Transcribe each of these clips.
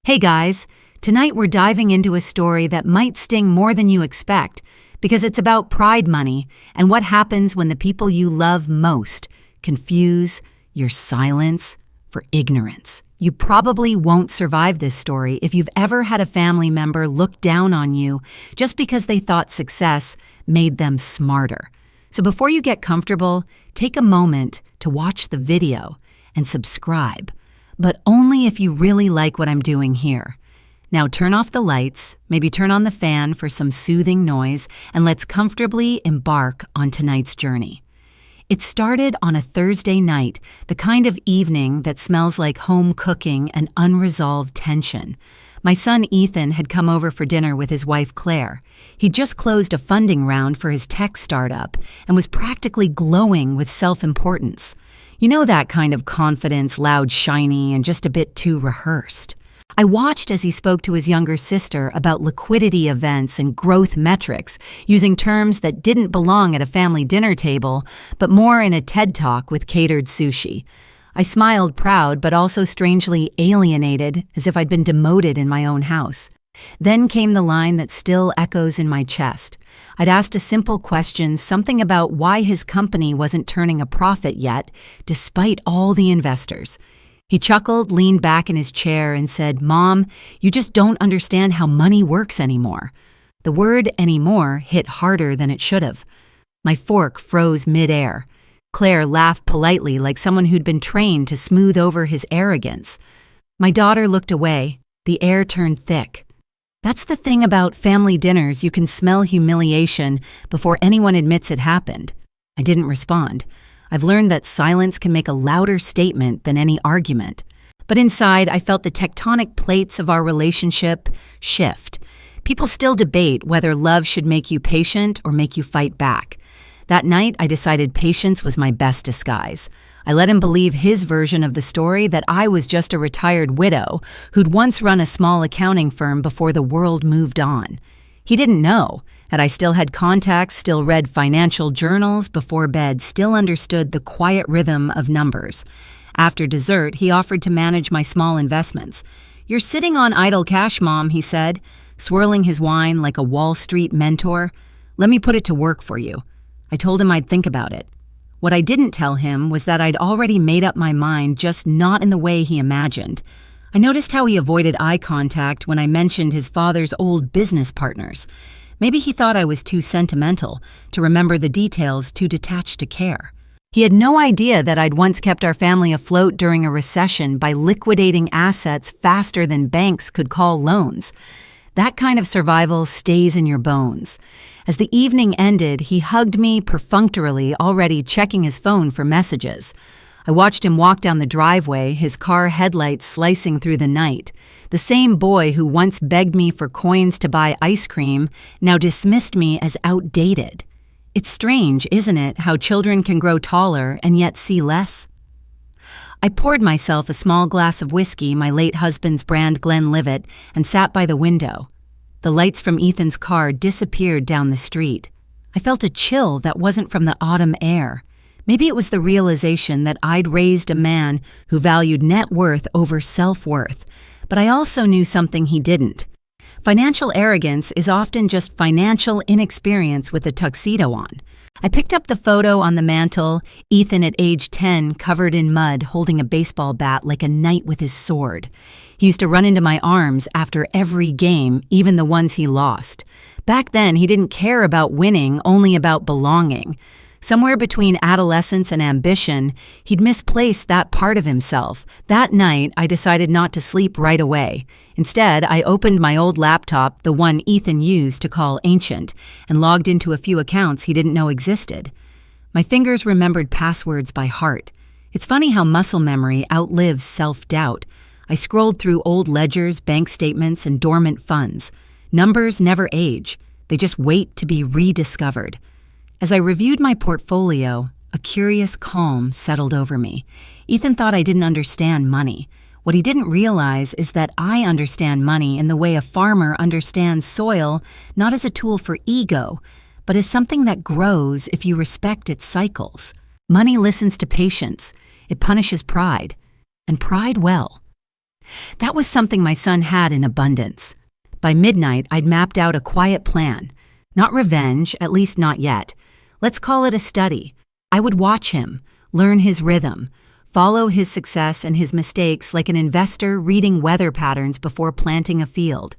Hey guys, tonight we're diving into a story that might sting more than you expect because it's about pride money and what happens when the people you love most confuse your silence for ignorance. You probably won't survive this story if you've ever had a family member look down on you just because they thought success made them smarter. So before you get comfortable, take a moment to watch the video and subscribe, but only if you really like what I'm doing here. Now turn off the lights, maybe turn on the fan for some soothing noise, and let's comfortably embark on tonight's journey. It started on a Thursday night, the kind of evening that smells like home cooking and unresolved tension. My son Ethan had come over for dinner with his wife Claire. He'd just closed a funding round for his tech startup and was practically glowing with self-importance. You know that kind of confidence, loud, shiny, and just a bit too rehearsed. I watched as he spoke to his younger sister about liquidity events and growth metrics, using terms that didn't belong at a family dinner table, but more in a TED Talk with catered sushi. I smiled proud, but also strangely alienated, as if I'd been demoted in my own house. Then came the line that still echoes in my chest. I'd asked a simple question, something about why his company wasn't turning a profit yet, despite all the investors. He chuckled, leaned back in his chair, and said, "Mom, you just don't understand how money works anymore." The word anymore hit harder than it should have. My fork froze midair. Claire laughed politely like someone who'd been trained to smooth over his arrogance. My daughter looked away. The air turned thick. That's the thing about family dinners, you can smell humiliation before anyone admits it happened. I didn't respond. I've learned that silence can make a louder statement than any argument. But inside, I felt the tectonic plates of our relationship shift. People still debate whether love should make you patient or make you fight back. That night, I decided patience was my best disguise. I let him believe his version of the story, that I was just a retired widow who'd once run a small accounting firm before the world moved on. He didn't know. Had I still had contacts, still read financial journals before bed, still understood the quiet rhythm of numbers. After dessert, he offered to manage my small investments. "You're sitting on idle cash, Mom," he said, swirling his wine like a Wall Street mentor. "Let me put it to work for you." I told him I'd think about it. What I didn't tell him was that I'd already made up my mind, just not in the way he imagined. I noticed how he avoided eye contact when I mentioned his father's old business partners. Maybe he thought I was too sentimental to remember the details, too detached to care. He had no idea that I'd once kept our family afloat during a recession by liquidating assets faster than banks could call loans. That kind of survival stays in your bones. As the evening ended, he hugged me perfunctorily, already checking his phone for messages. I watched him walk down the driveway, his car headlights slicing through the night. The same boy who once begged me for coins to buy ice cream now dismissed me as outdated. It's strange, isn't it, how children can grow taller and yet see less? I poured myself a small glass of whiskey, my late husband's brand Glenlivet, and sat by the window. The lights from Ethan's car disappeared down the street. I felt a chill that wasn't from the autumn air. Maybe it was the realization that I'd raised a man who valued net worth over self-worth, but I also knew something he didn't. Financial arrogance is often just financial inexperience with a tuxedo on. I picked up the photo on the mantel, Ethan at age 10, covered in mud, holding a baseball bat like a knight with his sword. He used to run into my arms after every game, even the ones he lost. Back then, he didn't care about winning, only about belonging. Somewhere between adolescence and ambition, he'd misplaced that part of himself. That night, I decided not to sleep right away. Instead, I opened my old laptop, the one Ethan used to call ancient, and logged into a few accounts he didn't know existed. My fingers remembered passwords by heart. It's funny how muscle memory outlives self-doubt. I scrolled through old ledgers, bank statements, and dormant funds. Numbers never age. They just wait to be rediscovered. As I reviewed my portfolio, a curious calm settled over me. Ethan thought I didn't understand money. What he didn't realize is that I understand money in the way a farmer understands soil, not as a tool for ego, but as something that grows if you respect its cycles. Money listens to patience. It punishes pride, and pride well. That was something my son had in abundance. By midnight, I'd mapped out a quiet plan. Not revenge, at least not yet. Let's call it a study. I would watch him, learn his rhythm, follow his success and his mistakes like an investor reading weather patterns before planting a field.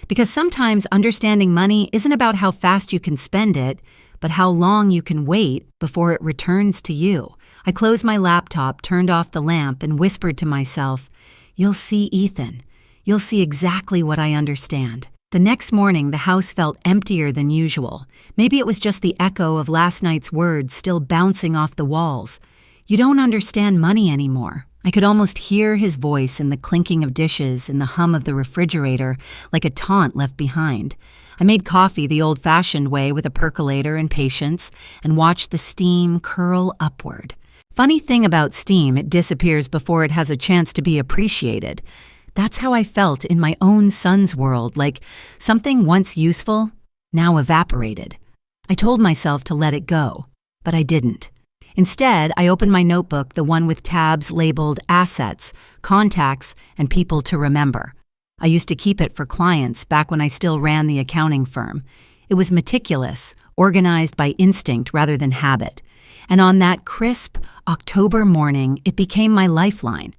Because sometimes understanding money isn't about how fast you can spend it, but how long you can wait before it returns to you. I closed my laptop, turned off the lamp, and whispered to myself, "You'll see, Ethan. You'll see exactly what I understand." The next morning, the house felt emptier than usual. Maybe it was just the echo of last night's words still bouncing off the walls. "You don't understand money anymore." I could almost hear his voice in the clinking of dishes and the hum of the refrigerator, like a taunt left behind. I made coffee the old-fashioned way with a percolator and patience, and watched the steam curl upward. Funny thing about steam, it disappears before it has a chance to be appreciated. That's how I felt in my own son's world, like something once useful, now evaporated. I told myself to let it go, but I didn't. Instead, I opened my notebook, the one with tabs labeled assets, contacts, and people to remember. I used to keep it for clients back when I still ran the accounting firm. It was meticulous, organized by instinct rather than habit. And on that crisp October morning, it became my lifeline.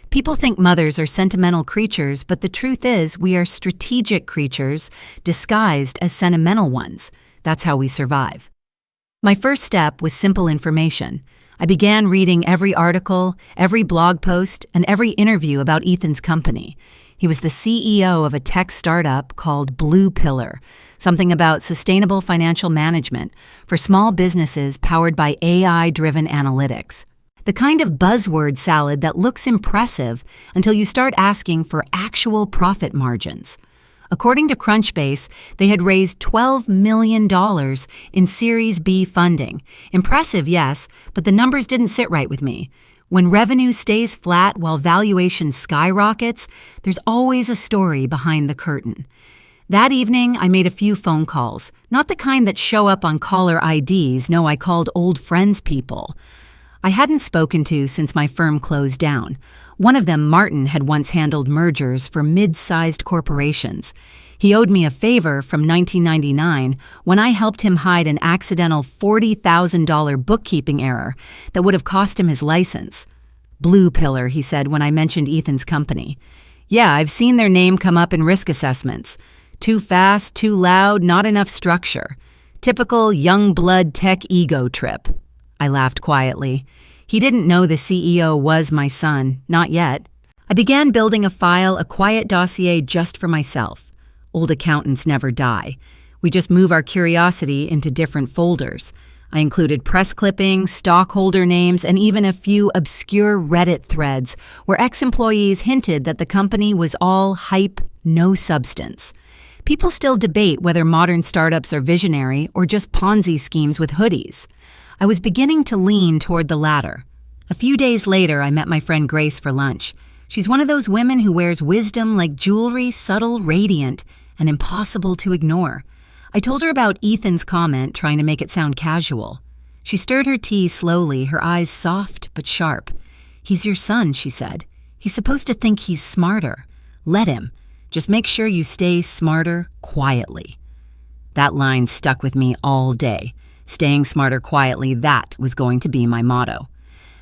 People think mothers are sentimental creatures, but the truth is we are strategic creatures disguised as sentimental ones. That's how we survive. My first step was simple information. I began reading every article, every blog post, and every interview about Ethan's company. He was the CEO of a tech startup called Blue Pillar, something about sustainable financial management for small businesses powered by AI-driven analytics. The kind of buzzword salad that looks impressive until you start asking for actual profit margins. According to Crunchbase, they had raised $12 million in Series B funding. Impressive, yes, but the numbers didn't sit right with me. When revenue stays flat while valuation skyrockets, there's always a story behind the curtain. That evening, I made a few phone calls. Not the kind that show up on caller IDs. No, I called old friends people I hadn't spoken to since my firm closed down. One of them, Martin, had once handled mergers for mid-sized corporations. He owed me a favor from 1999 when I helped him hide an accidental $40,000 bookkeeping error that would have cost him his license. Blue Pillar, he said when I mentioned Ethan's company. "Yeah, I've seen their name come up in risk assessments. Too fast, too loud, not enough structure. Typical young blood tech ego trip." I laughed quietly. He didn't know the CEO was my son, not yet. I began building a file, a quiet dossier just for myself. Old accountants never die. We just move our curiosity into different folders. I included press clippings, stockholder names, and even a few obscure Reddit threads where ex-employees hinted that the company was all hype, no substance. People still debate whether modern startups are visionary or just Ponzi schemes with hoodies. I was beginning to lean toward the latter. A few days later, I met my friend Grace for lunch. She's one of those women who wears wisdom like jewelry, subtle, radiant, and impossible to ignore. I told her about Ethan's comment, trying to make it sound casual. She stirred her tea slowly, her eyes soft but sharp. "He's your son," she said. "He's supposed to think he's smarter. Let him. Just make sure you stay smarter quietly." That line stuck with me all day. Staying smarter quietly, that was going to be my motto.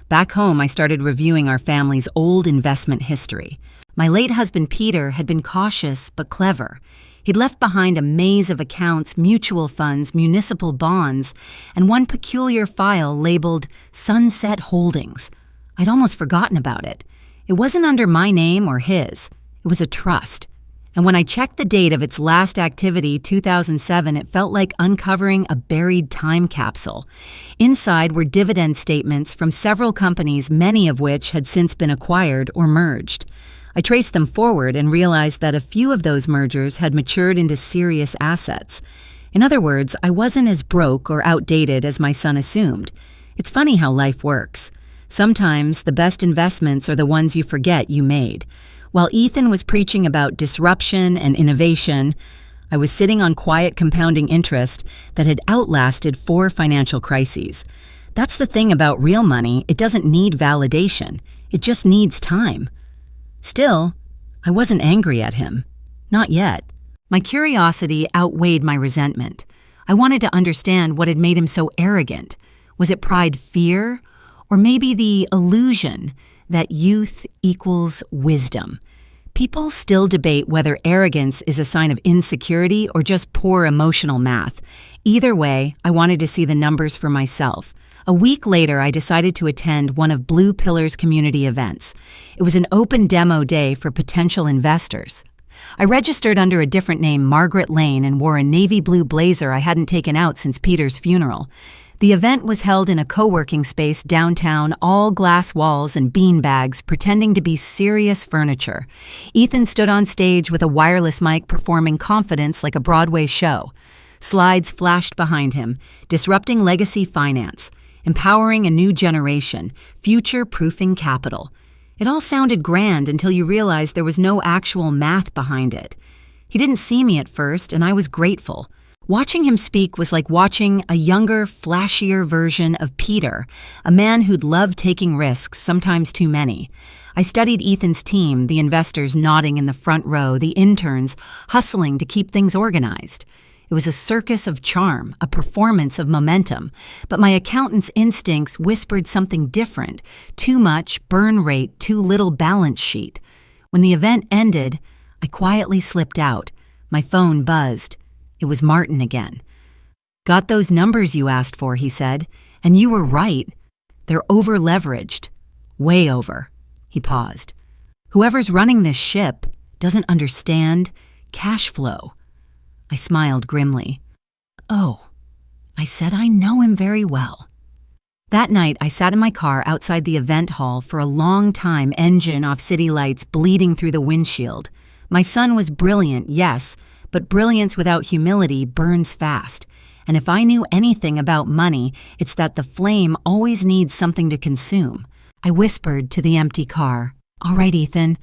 Back home, I started reviewing our family's old investment history. My late husband, Peter, had been cautious but clever. He'd left behind a maze of accounts, mutual funds, municipal bonds, and one peculiar file labeled Sunset Holdings. I'd almost forgotten about it. It wasn't under my name or his. It was a trust. And when I checked the date of its last activity, 2007, it felt like uncovering a buried time capsule. Inside were dividend statements from several companies, many of which had since been acquired or merged. I traced them forward and realized that a few of those mergers had matured into serious assets. In other words, I wasn't as broke or outdated as my son assumed. It's funny how life works. Sometimes the best investments are the ones you forget you made. While Ethan was preaching about disruption and innovation, I was sitting on quiet compounding interest that had outlasted 4 financial crises. That's the thing about real money, it doesn't need validation. It just needs time. Still, I wasn't angry at him. Not yet. My curiosity outweighed my resentment. I wanted to understand what had made him so arrogant. Was it pride, fear, or maybe the illusion that youth equals wisdom? People still debate whether arrogance is a sign of insecurity or just poor emotional math. Either way, I wanted to see the numbers for myself. A week later, I decided to attend one of Blue Pillar's community events. It was an open demo day for potential investors. I registered under a different name, Margaret Lane, and wore a navy blue blazer I hadn't taken out since Peter's funeral. The event was held in a co-working space downtown, all glass walls and beanbags, pretending to be serious furniture. Ethan stood on stage with a wireless mic performing Confidence like a Broadway show. Slides flashed behind him, disrupting legacy finance, empowering a new generation, future-proofing capital. It all sounded grand until you realized there was no actual math behind it. He didn't see me at first, and I was grateful. Watching him speak was like watching a younger, flashier version of Peter, a man who'd loved taking risks, sometimes too many. I studied Ethan's team, the investors nodding in the front row, the interns hustling to keep things organized. It was a circus of charm, a performance of momentum, but my accountant's instincts whispered something different. Too much, burn rate, too little balance sheet. When the event ended, I quietly slipped out. My phone buzzed. It was Martin again. "Got those numbers you asked for," he said. "And you were right. They're over-leveraged. Way over." He paused. "Whoever's running this ship doesn't understand cash flow." I smiled grimly. "Oh," I said, "I know him very well." That night, I sat in my car outside the event hall for a long time, engine off city lights bleeding through the windshield. My son was brilliant, yes, but brilliance without humility burns fast. And if I knew anything about money, it's that the flame always needs something to consume. I whispered to the empty car, "All right, Ethan,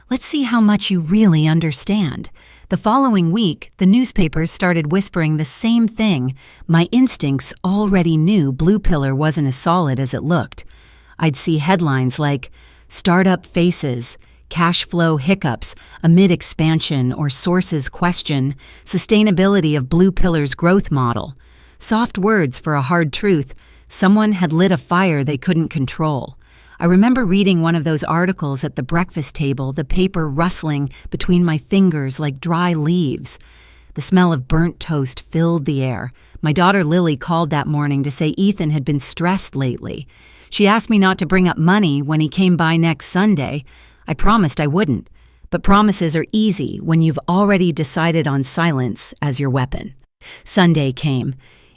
let's see how much you really understand." The following week, the newspapers started whispering the same thing. My instincts already knew Blue Pillar wasn't as solid as it looked. I'd see headlines like, "Startup Faces," "Cash Flow Hiccups Amid Expansion," or "Sources Question Sustainability of Blue Pillar's Growth Model." Soft words for a hard truth. Someone had lit a fire they couldn't control. I remember reading one of those articles at the breakfast table, the paper rustling between my fingers like dry leaves. The smell of burnt toast filled the air. My daughter Lily called that morning to say Ethan had been stressed lately. She asked me not to bring up money when he came by next Sunday. I promised I wouldn't, but promises are easy when you've already decided on silence as your weapon. Sunday came.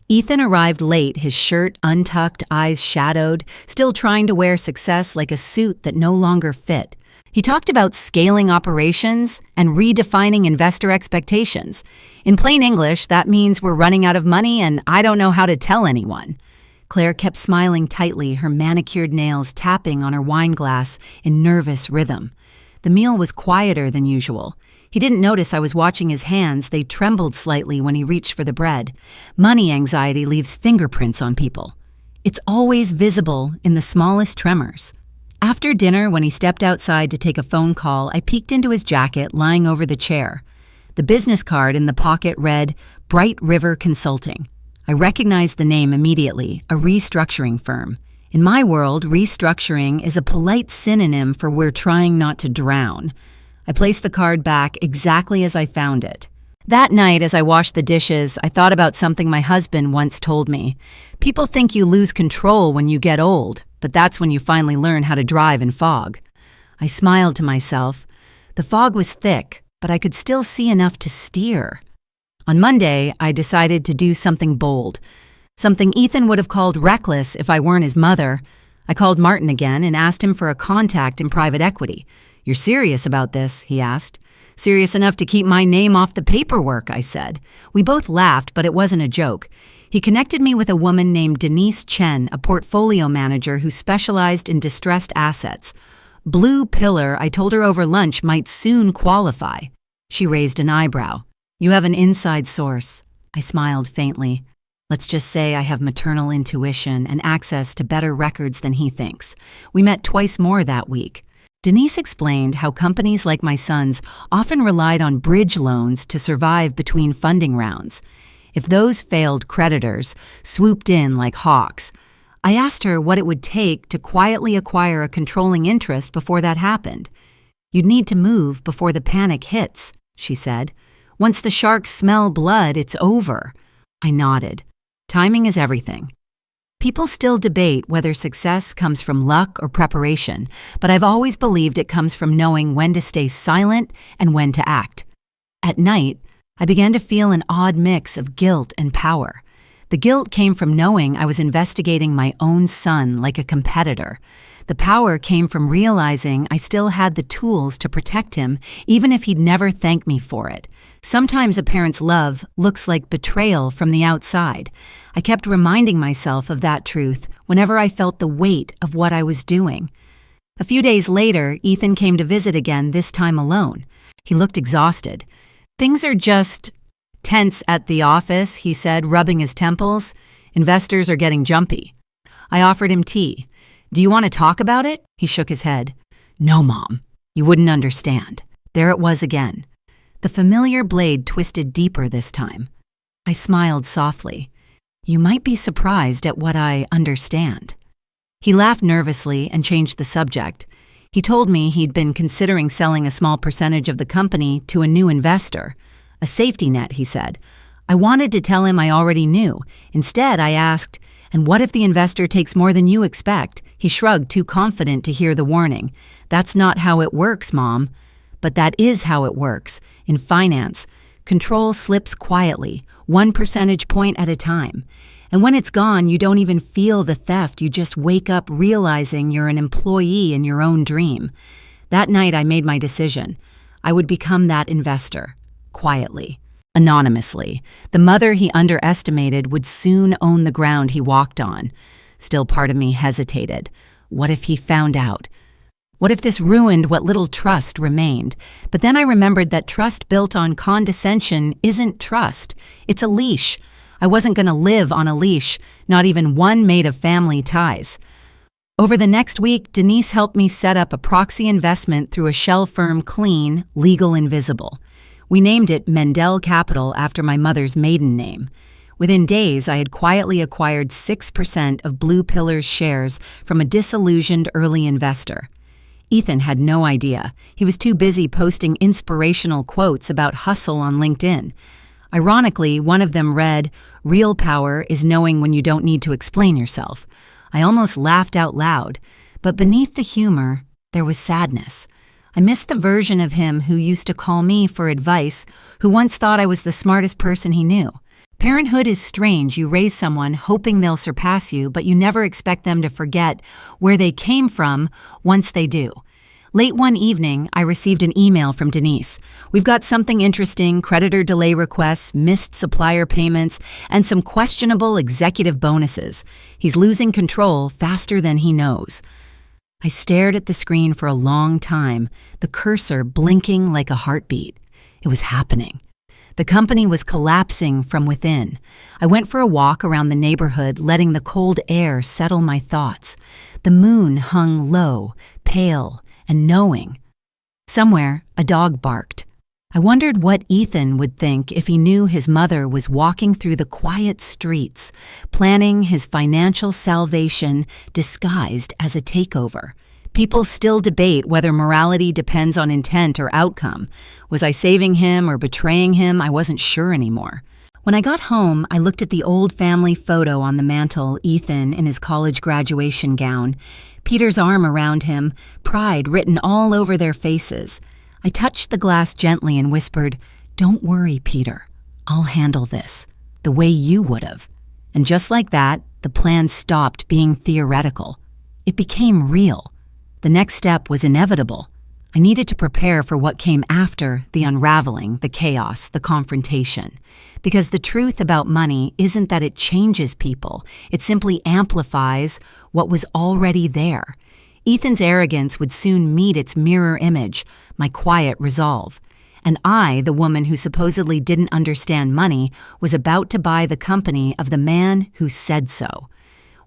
Ethan arrived late, his shirt untucked, eyes shadowed, still trying to wear success like a suit that no longer fit. He talked about scaling operations and redefining investor expectations. In plain English, that means we're running out of money and I don't know how to tell anyone. Claire kept smiling tightly, her manicured nails tapping on her wine glass in nervous rhythm. The meal was quieter than usual. He didn't notice I was watching his hands. They trembled slightly when he reached for the bread. Money anxiety leaves fingerprints on people. It's always visible in the smallest tremors. After dinner, when he stepped outside to take a phone call, I peeked into his jacket lying over the chair. The business card in the pocket read, "Bright River Consulting." I recognized the name immediately, a restructuring firm. In my world, restructuring is a polite synonym for "we're trying not to drown." I placed the card back exactly as I found it. That night, as I washed the dishes, I thought about something my husband once told me. People think you lose control when you get old, but that's when you finally learn how to drive in fog. I smiled to myself. The fog was thick, but I could still see enough to steer. On Monday, I decided to do something bold. Something Ethan would have called reckless if I weren't his mother. I called Martin again and asked him for a contact in private equity. "You're serious about this?" he asked. "Serious enough to keep my name off the paperwork," I said. We both laughed, but it wasn't a joke. He connected me with a woman named Denise Chen, a portfolio manager who specialized in distressed assets. Blue Pillar, I told her over lunch, might soon qualify. She raised an eyebrow. "You have an inside source." I smiled faintly. "Let's just say I have maternal intuition and access to better records than he thinks." We met twice more that week. Denise explained how companies like my son's often relied on bridge loans to survive between funding rounds. If those failed, creditors swooped in like hawks. I asked her what it would take to quietly acquire a controlling interest before that happened. "You'd need to move before the panic hits," she said. "Once the sharks smell blood, it's over." I nodded. Timing is everything. People still debate whether success comes from luck or preparation, but I've always believed it comes from knowing when to stay silent and when to act. At night, I began to feel an odd mix of guilt and power. The guilt came from knowing I was investigating my own son like a competitor. The power came from realizing I still had the tools to protect him, even if he'd never thank me for it. Sometimes a parent's love looks like betrayal from the outside. I kept reminding myself of that truth whenever I felt the weight of what I was doing. A few days later, Ethan came to visit again, this time alone. He looked exhausted. "Things are just tense at the office," he said, rubbing his temples. "Investors are getting jumpy." I offered him tea. "Do you want to talk about it?" He shook his head. "No, Mom. You wouldn't understand." There it was again. The familiar blade twisted deeper this time. I smiled softly. "You might be surprised at what I understand." He laughed nervously and changed the subject. He told me he'd been considering selling a small percentage of the company to a new investor. A safety net, he said. I wanted to tell him I already knew. Instead, I asked, "And what if the investor takes more than you expect?" He shrugged, too confident to hear the warning. "That's not how it works, Mom." But that is how it works. In finance, control slips quietly, 1 percentage point at a time. And when it's gone, you don't even feel the theft. You just wake up realizing you're an employee in your own dream. That night, I made my decision. I would become that investor, quietly, anonymously. The mother he underestimated would soon own the ground he walked on. Still, part of me hesitated. What if he found out? What if this ruined what little trust remained? But then I remembered that trust built on condescension isn't trust. It's a leash. I wasn't going to live on a leash, not even one made of family ties. Over the next week, Denise helped me set up a proxy investment through a shell firm, clean, legal, invisible. We named it Mendel Capital after my mother's maiden name. Within days, I had quietly acquired 6% of Blue Pillar's shares from a disillusioned early investor. Ethan had no idea. He was too busy posting inspirational quotes about hustle on LinkedIn. Ironically, one of them read, "Real power is knowing when you don't need to explain yourself." I almost laughed out loud, but beneath the humor, there was sadness. I missed the version of him who used to call me for advice, who once thought I was the smartest person he knew. Parenthood is strange. You raise someone hoping they'll surpass you, but you never expect them to forget where they came from once they do. Late one evening, I received an email from Denise. "We've got something interesting, creditor delay requests, missed supplier payments, and some questionable executive bonuses. He's losing control faster than he knows." I stared at the screen for a long time, the cursor blinking like a heartbeat. It was happening. The company was collapsing from within. I went for a walk around the neighborhood, letting the cold air settle my thoughts. The moon hung low, pale, and knowing. Somewhere, a dog barked. I wondered what Ethan would think if he knew his mother was walking through the quiet streets, planning his financial salvation disguised as a takeover. People still debate whether morality depends on intent or outcome. Was I saving him or betraying him? I wasn't sure anymore. When I got home, I looked at the old family photo on the mantel, Ethan in his college graduation gown, Peter's arm around him, pride written all over their faces. I touched the glass gently and whispered, "Don't worry, Peter. I'll handle this, the way you would have." And just like that, the plan stopped being theoretical. It became real. The next step was inevitable. I needed to prepare for what came after the unraveling, the chaos, the confrontation. Because the truth about money isn't that it changes people, it simply amplifies what was already there. Ethan's arrogance would soon meet its mirror image, my quiet resolve. And I, the woman who supposedly didn't understand money, was about to buy the company of the man who said so.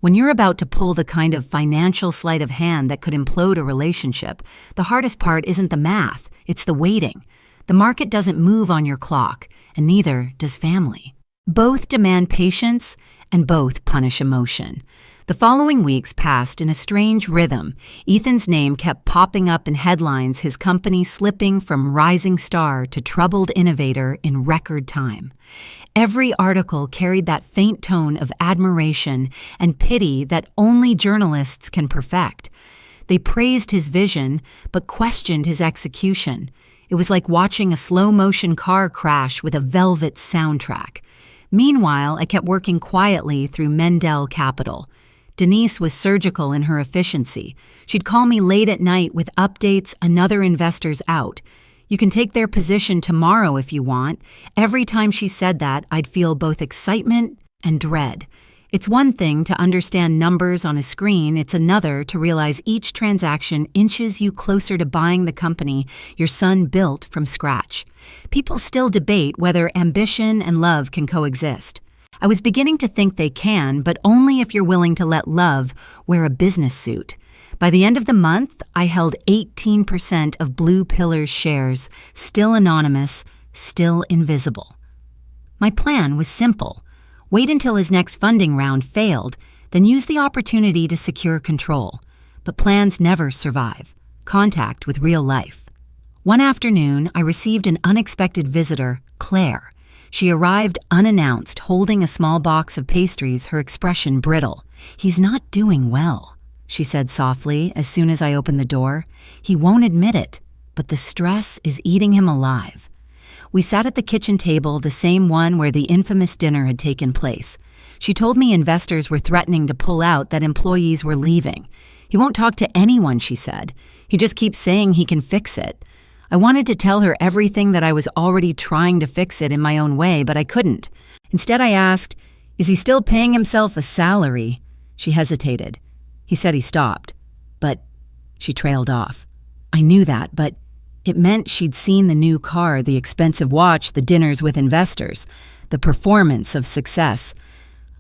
When you're about to pull the kind of financial sleight of hand that could implode a relationship, the hardest part isn't the math, it's the waiting. The market doesn't move on your clock, and neither does family. Both demand patience, and both punish emotion. The following weeks passed in a strange rhythm. Ethan's name kept popping up in headlines, his company slipping from rising star to troubled innovator in record time. Every article carried that faint tone of admiration and pity that only journalists can perfect. They praised his vision, but questioned his execution. It was like watching a slow-motion car crash with a velvet soundtrack. Meanwhile, I kept working quietly through Mendel Capital. Denise was surgical in her efficiency. She'd call me late at night with updates, another investor's out. You can take their position tomorrow if you want. Every time she said that, I'd feel both excitement and dread. It's one thing to understand numbers on a screen, it's another to realize each transaction inches you closer to buying the company your son built from scratch. People still debate whether ambition and love can coexist. I was beginning to think they can, but only if you're willing to let love wear a business suit. By the end of the month, I held 18% of Blue Pillar's shares, still anonymous, still invisible. My plan was simple. Wait until his next funding round failed, then use the opportunity to secure control. But plans never survive. Contact with real life. One afternoon, I received an unexpected visitor, Claire. She arrived unannounced, holding a small box of pastries, her expression brittle. "He's not doing well," she said softly as soon as I opened the door. "He won't admit it, but the stress is eating him alive." We sat at the kitchen table, the same one where the infamous dinner had taken place. She told me investors were threatening to pull out, that employees were leaving. "He won't talk to anyone," she said. "He just keeps saying he can fix it." I wanted to tell her everything that I was already trying to fix it in my own way, but I couldn't. Instead, I asked, "Is he still paying himself a salary?" She hesitated. He said he stopped. But she trailed off. I knew that, but it meant she'd seen the new car, the expensive watch, the dinners with investors, the performance of success.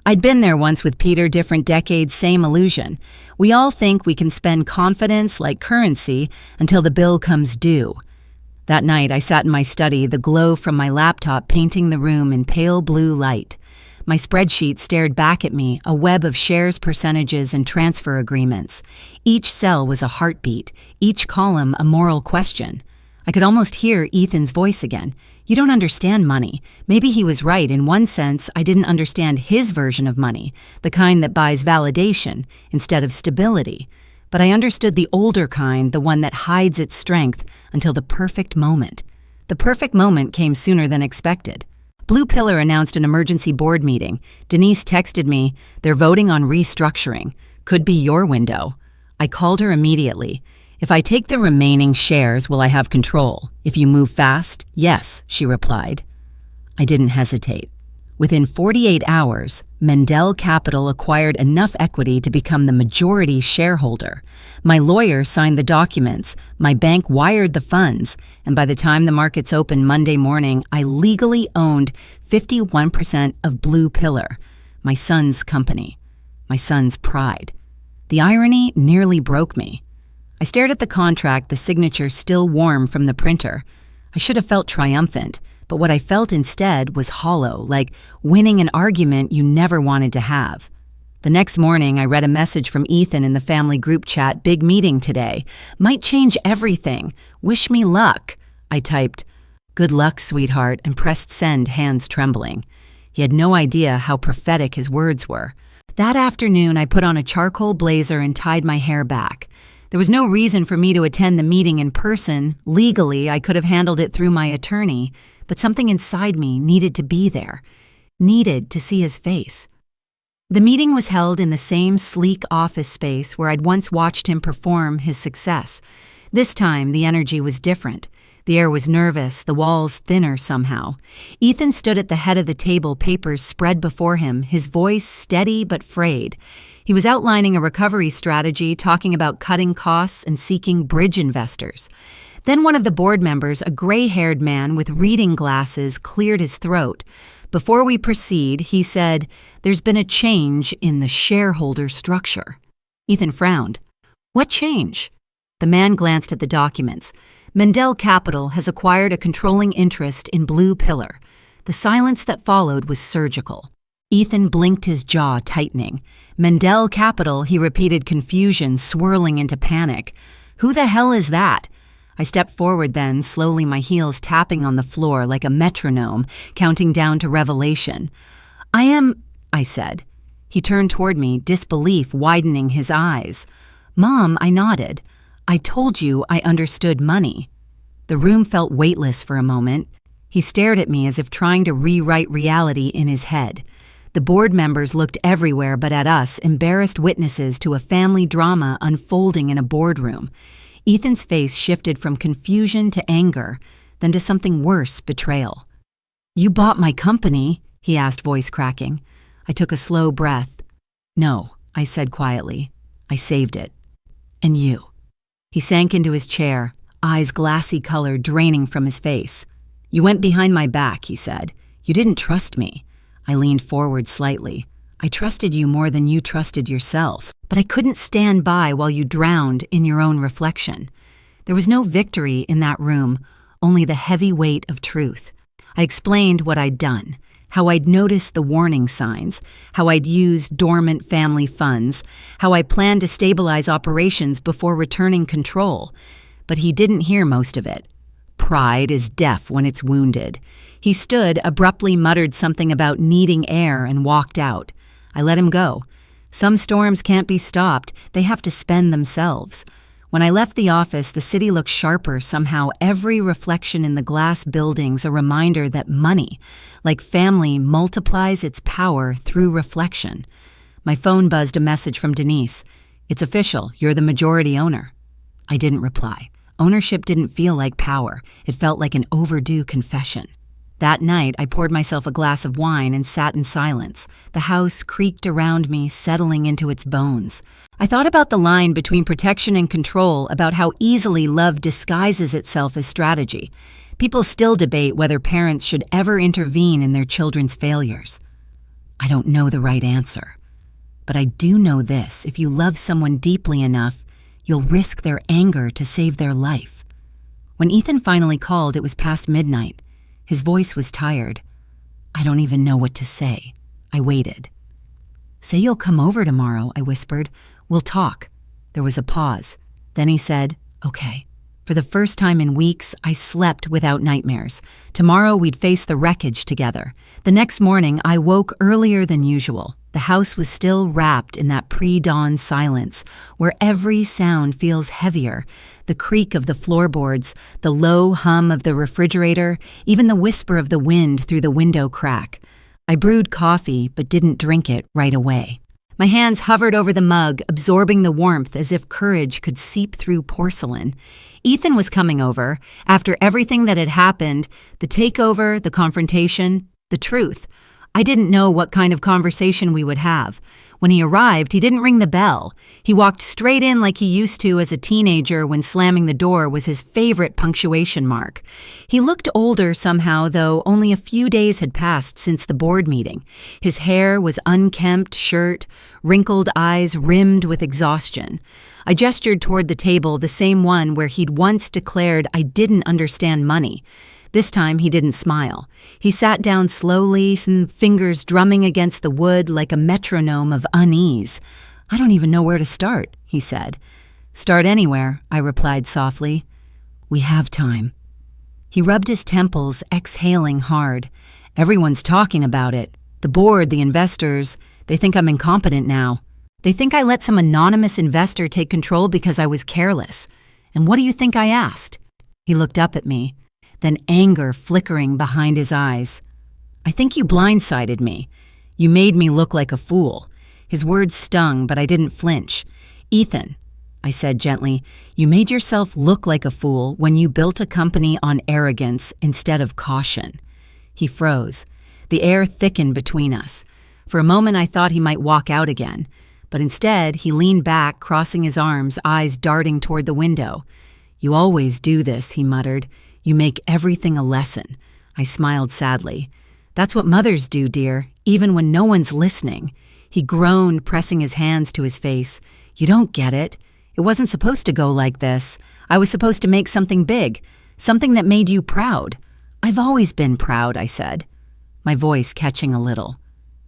I'd been there once with Peter, different decades, same illusion. We all think we can spend confidence like currency until the bill comes due. That night, I sat in my study, the glow from my laptop painting the room in pale blue light. My spreadsheet stared back at me, a web of shares, percentages, and transfer agreements. Each cell was a heartbeat, each column a moral question. I could almost hear Ethan's voice again. "You don't understand money." Maybe he was right. In one sense, I didn't understand his version of money, the kind that buys validation instead of stability. But I understood the older kind, the one that hides its strength until the perfect moment. The perfect moment came sooner than expected. Blue Pillar announced an emergency board meeting. Denise texted me, "They're voting on restructuring. Could be your window." I called her immediately. "If I take the remaining shares, will I have control? If you move fast?" "Yes," she replied. I didn't hesitate. Within 48 hours, Mendel Capital acquired enough equity to become the majority shareholder. My lawyer signed the documents, my bank wired the funds, and by the time the markets opened Monday morning, I legally owned 51% of Blue Pillar, my son's company, my son's pride. The irony nearly broke me. I stared at the contract, the signature still warm from the printer. I should have felt triumphant, but what I felt instead was hollow, like winning an argument you never wanted to have. The next morning, I read a message from Ethan in the family group chat, "Big meeting today. Might change everything. Wish me luck." I typed, "Good luck, sweetheart," and pressed send, hands trembling. He had no idea how prophetic his words were. That afternoon, I put on a charcoal blazer and tied my hair back. There was no reason for me to attend the meeting in person. Legally, I could have handled it through my attorney, but something inside me needed to be there, needed to see his face. The meeting was held in the same sleek office space where I'd once watched him perform his success. This time, the energy was different. The air was nervous, the walls thinner somehow. Ethan stood at the head of the table, papers spread before him, his voice steady but frayed. He was outlining a recovery strategy, talking about cutting costs and seeking bridge investors. Then one of the board members, a gray-haired man with reading glasses, cleared his throat. Before we proceed, he said, "There's been a change in the shareholder structure." Ethan frowned. "What change?" The man glanced at the documents. Mendel Capital has acquired a controlling interest in Blue Pillar. The silence that followed was surgical. Ethan blinked, his jaw tightening. "Mendel Capital," he repeated, confusion swirling into panic. "Who the hell is that?" I stepped forward then, slowly, my heels tapping on the floor like a metronome, counting down to revelation. I said. He turned toward me, disbelief widening his eyes. "Mom," I nodded. "I told you I understood money." The room felt weightless for a moment. He stared at me as if trying to rewrite reality in his head. The board members looked everywhere but at us, embarrassed witnesses to a family drama unfolding in a boardroom. Ethan's face shifted from confusion to anger, then to something worse, betrayal. "You bought my company?" he asked, voice cracking. I took a slow breath. "No," I said quietly. "I saved it. And you." He sank into his chair, eyes glassy color draining from his face. "You went behind my back," he said. "You didn't trust me." I leaned forward slightly. "I trusted you more than you trusted yourselves, but I couldn't stand by while you drowned in your own reflection." There was no victory in that room, only the heavy weight of truth. I explained what I'd done, how I'd noticed the warning signs, how I'd used dormant family funds, how I planned to stabilize operations before returning control. But he didn't hear most of it. Pride is deaf when it's wounded. He stood, abruptly muttered something about needing air, and walked out. I let him go. Some storms can't be stopped. They have to spend themselves. When I left the office, the city looked sharper somehow, every reflection in the glass buildings a reminder that money, like family, multiplies its power through reflection. My phone buzzed a message from Denise. "It's official. You're the majority owner." I didn't reply. Ownership didn't feel like power. It felt like an overdue confession. That night, I poured myself a glass of wine and sat in silence. The house creaked around me, settling into its bones. I thought about the line between protection and control, about how easily love disguises itself as strategy. People still debate whether parents should ever intervene in their children's failures. I don't know the right answer. But I do know this: if you love someone deeply enough, you'll risk their anger to save their life. When Ethan finally called, it was past midnight. His voice was tired. I don't even know what to say. I waited. "Say you'll come over tomorrow," I whispered. "We'll talk." There was a pause. Then he said, "Okay." For the first time in weeks, I slept without nightmares. Tomorrow we'd face the wreckage together. The next morning, I woke earlier than usual. The house was still wrapped in that pre-dawn silence, where every sound feels heavier. The creak of the floorboards, the low hum of the refrigerator, even the whisper of the wind through the window crack. I brewed coffee, but didn't drink it right away. My hands hovered over the mug, absorbing the warmth as if courage could seep through porcelain. Ethan was coming over. After everything that had happened, the takeover, the confrontation, the truth. I didn't know what kind of conversation we would have. When he arrived, he didn't ring the bell. He walked straight in like he used to as a teenager when slamming the door was his favorite punctuation mark. He looked older somehow, though only a few days had passed since the board meeting. His hair was unkempt, shirt, wrinkled eyes rimmed with exhaustion. I gestured toward the table, the same one where he'd once declared I didn't understand money. This time he didn't smile. He sat down slowly, some fingers drumming against the wood like a metronome of unease. "I don't even know where to start," he said. "Start anywhere," I replied softly. "We have time." He rubbed his temples, exhaling hard. "Everyone's talking about it. The board, the investors, they think I'm incompetent now. They think I let some anonymous investor take control because I was careless. And what do you think I asked?" He looked up at me, then anger flickering behind his eyes. "I think you blindsided me. You made me look like a fool." His words stung, but I didn't flinch. "Ethan," I said gently, "you made yourself look like a fool when you built a company on arrogance instead of caution." He froze. The air thickened between us. For a moment I thought he might walk out again, but instead he leaned back, crossing his arms, eyes darting toward the window. "You always do this," he muttered. "You make everything a lesson." I smiled sadly. That's what mothers do, dear, even when no one's listening. He groaned, pressing his hands to his face. You don't get it. It wasn't supposed to go like this. I was supposed to make something big, something that made you proud. I've always been proud, I said, my voice catching a little.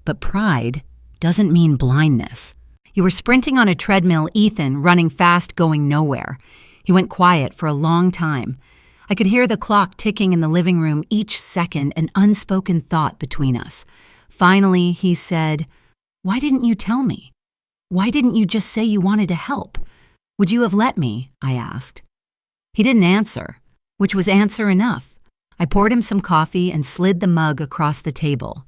But pride doesn't mean blindness. You were sprinting on a treadmill, Ethan, running fast, going nowhere. He went quiet for a long time. I could hear the clock ticking in the living room, each second an unspoken thought between us. Finally, he said, "Why didn't you tell me? Why didn't you just say you wanted to help? Would you have let me?" I asked. He didn't answer, which was answer enough. I poured him some coffee and slid the mug across the table.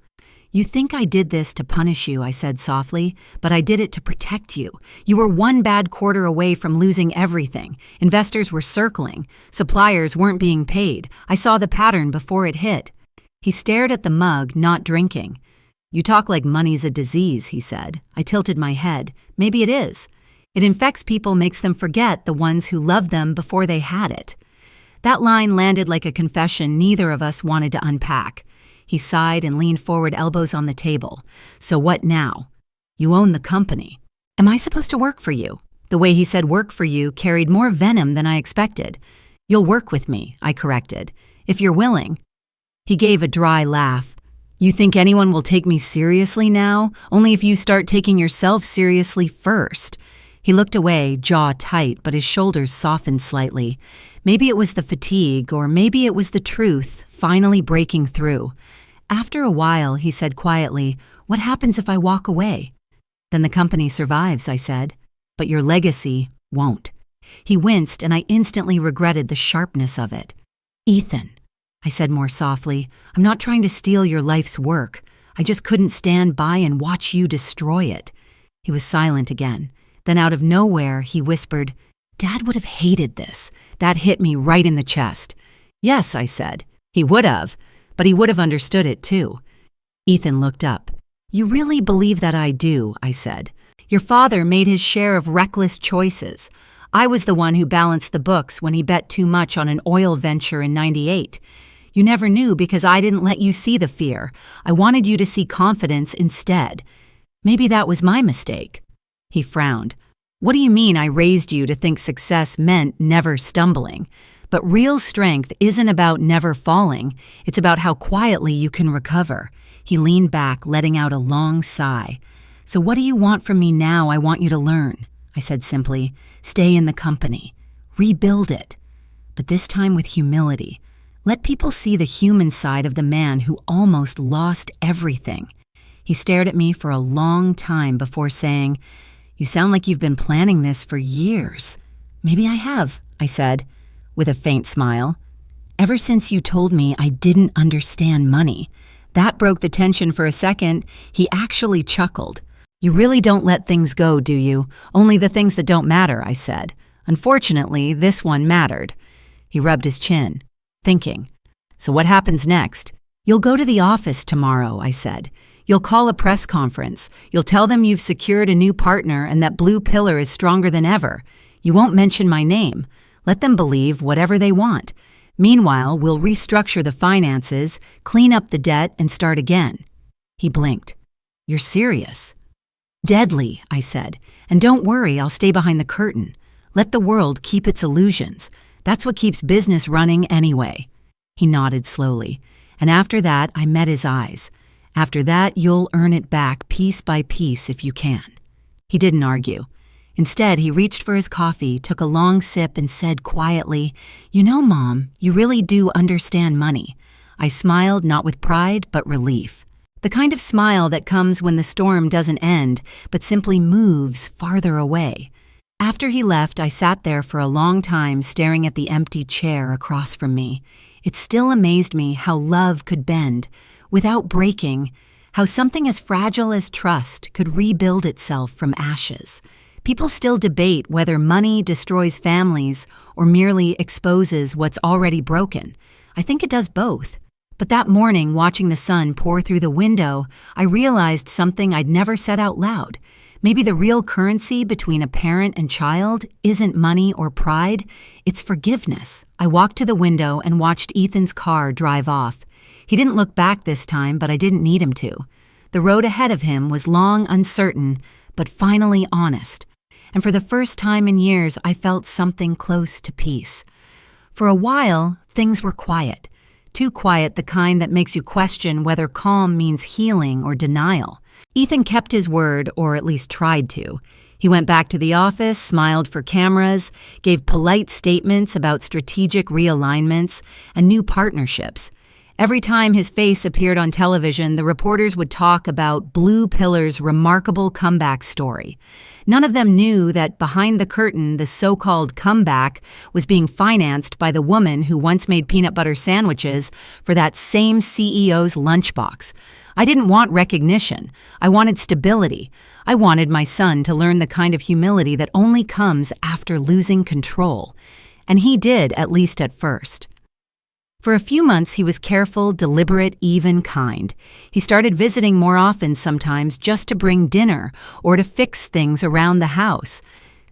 "You think I did this to punish you," I said softly, "but I did it to protect you. You were one bad quarter away from losing everything. Investors were circling. Suppliers weren't being paid. I saw the pattern before it hit." He stared at the mug, not drinking. "You talk like money's a disease," he said. I tilted my head. "Maybe it is. It infects people, makes them forget the ones who loved them before they had it." That line landed like a confession neither of us wanted to unpack. He sighed and leaned forward, elbows on the table. "So what now? You own the company. Am I supposed to work for you?" The way he said work for you carried more venom than I expected. "You'll work with me," I corrected, "if you're willing." He gave a dry laugh. "You think anyone will take me seriously now? Only if you start taking yourself seriously first." He looked away, jaw tight, but his shoulders softened slightly. Maybe it was the fatigue, or maybe it was the truth finally breaking through. After a while, he said quietly, "What happens if I walk away?" "Then the company survives," I said, "but your legacy won't." He winced, and I instantly regretted the sharpness of it. "Ethan," I said more softly, "I'm not trying to steal your life's work. I just couldn't stand by and watch you destroy it." He was silent again. Then out of nowhere, he whispered, "Dad would have hated this." That hit me right in the chest. "Yes," I said, "he would have, but he would have understood it too." Ethan looked up. "You really believe that I do," I said. "Your father made his share of reckless choices. I was the one who balanced the books when he bet too much on an oil venture in '98. You never knew because I didn't let you see the fear. I wanted you to see confidence instead. Maybe that was my mistake." He frowned. "What do you mean I raised you to think success meant never stumbling? But real strength isn't about never falling. It's about how quietly you can recover." He leaned back, letting out a long sigh. "So what do you want from me now? I want you to learn," I said simply. "Stay in the company. Rebuild it. But this time with humility. Let people see the human side of the man who almost lost everything." He stared at me for a long time before saying, "You sound like you've been planning this for years." "Maybe I have," I said, with a faint smile. "Ever since you told me I didn't understand money." That broke the tension for a second. He actually chuckled. "You really don't let things go, do you? Only the things that don't matter," I said. "Unfortunately, this one mattered." He rubbed his chin, thinking. "So what happens next?" "You'll go to the office tomorrow," I said. "You'll call a press conference. You'll tell them you've secured a new partner and that Blue Pillar is stronger than ever. You won't mention my name. Let them believe whatever they want. Meanwhile, we'll restructure the finances, clean up the debt, and start again." He blinked. "You're serious?" "Deadly," I said. "And don't worry, I'll stay behind the curtain. Let the world keep its illusions. That's what keeps business running anyway." He nodded slowly. "And after that, I met his eyes. After that, you'll earn it back piece by piece if you can." He didn't argue. Instead, he reached for his coffee, took a long sip, and said quietly, "You know, Mom, you really do understand money." I smiled, not with pride, but relief. The kind of smile that comes when the storm doesn't end, but simply moves farther away. After he left, I sat there for a long time staring at the empty chair across from me. It still amazed me how love could bend, without breaking, how something as fragile as trust could rebuild itself from ashes. People still debate whether money destroys families or merely exposes what's already broken. I think it does both. But that morning, watching the sun pour through the window, I realized something I'd never said out loud. Maybe the real currency between a parent and child isn't money or pride, it's forgiveness. I walked to the window and watched Ethan's car drive off. He didn't look back this time, but I didn't need him to. The road ahead of him was long, uncertain, but finally honest. And for the first time in years, I felt something close to peace. For a while, things were quiet. Too quiet, the kind that makes you question whether calm means healing or denial. Ethan kept his word, or at least tried to. He went back to the office, smiled for cameras, gave polite statements about strategic realignments and new partnerships. Every time his face appeared on television, the reporters would talk about Blue Pillar's remarkable comeback story. None of them knew that behind the curtain, the so-called comeback was being financed by the woman who once made peanut butter sandwiches for that same CEO's lunchbox. I didn't want recognition. I wanted stability. I wanted my son to learn the kind of humility that only comes after losing control. And he did, at least at first. For a few months, he was careful, deliberate, even kind. He started visiting more often sometimes just to bring dinner or to fix things around the house.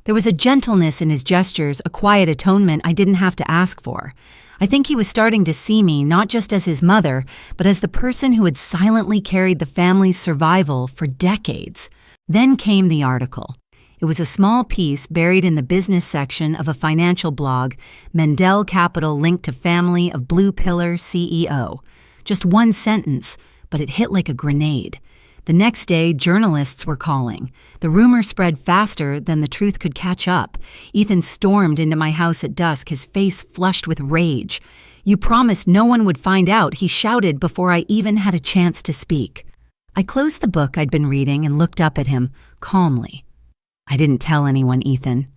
There was a gentleness in his gestures, a quiet atonement I didn't have to ask for. I think he was starting to see me not just as his mother, but as the person who had silently carried the family's survival for decades. Then came the article. It was a small piece buried in the business section of a financial blog, Mendel Capital linked to family of Blue Pillar CEO. Just one sentence, but it hit like a grenade. The next day, journalists were calling. The rumor spread faster than the truth could catch up. Ethan stormed into my house at dusk, his face flushed with rage. "You promised no one would find out," he shouted before I even had a chance to speak. I closed the book I'd been reading and looked up at him, calmly. "I didn't tell anyone, Ethan.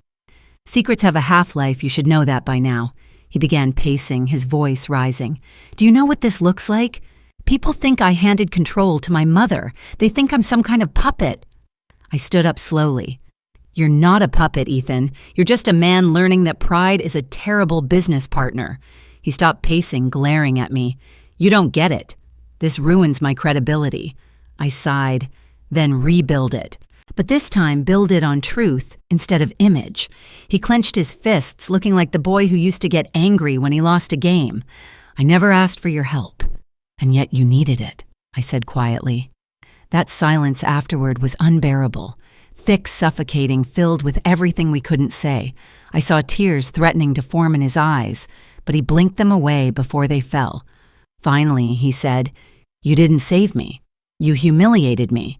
Secrets have a half-life, you should know that by now." He began pacing, his voice rising. "Do you know what this looks like? People think I handed control to my mother. They think I'm some kind of puppet." I stood up slowly. "You're not a puppet, Ethan. You're just a man learning that pride is a terrible business partner." He stopped pacing, glaring at me. "You don't get it. This ruins my credibility." I sighed. "Then rebuild it. But this time build it on truth instead of image." He clenched his fists, looking like the boy who used to get angry when he lost a game. "I never asked for your help, and yet you needed it," I said quietly. That silence afterward was unbearable, thick, suffocating, filled with everything we couldn't say. I saw tears threatening to form in his eyes, but he blinked them away before they fell. Finally, he said, "You didn't save me. You humiliated me."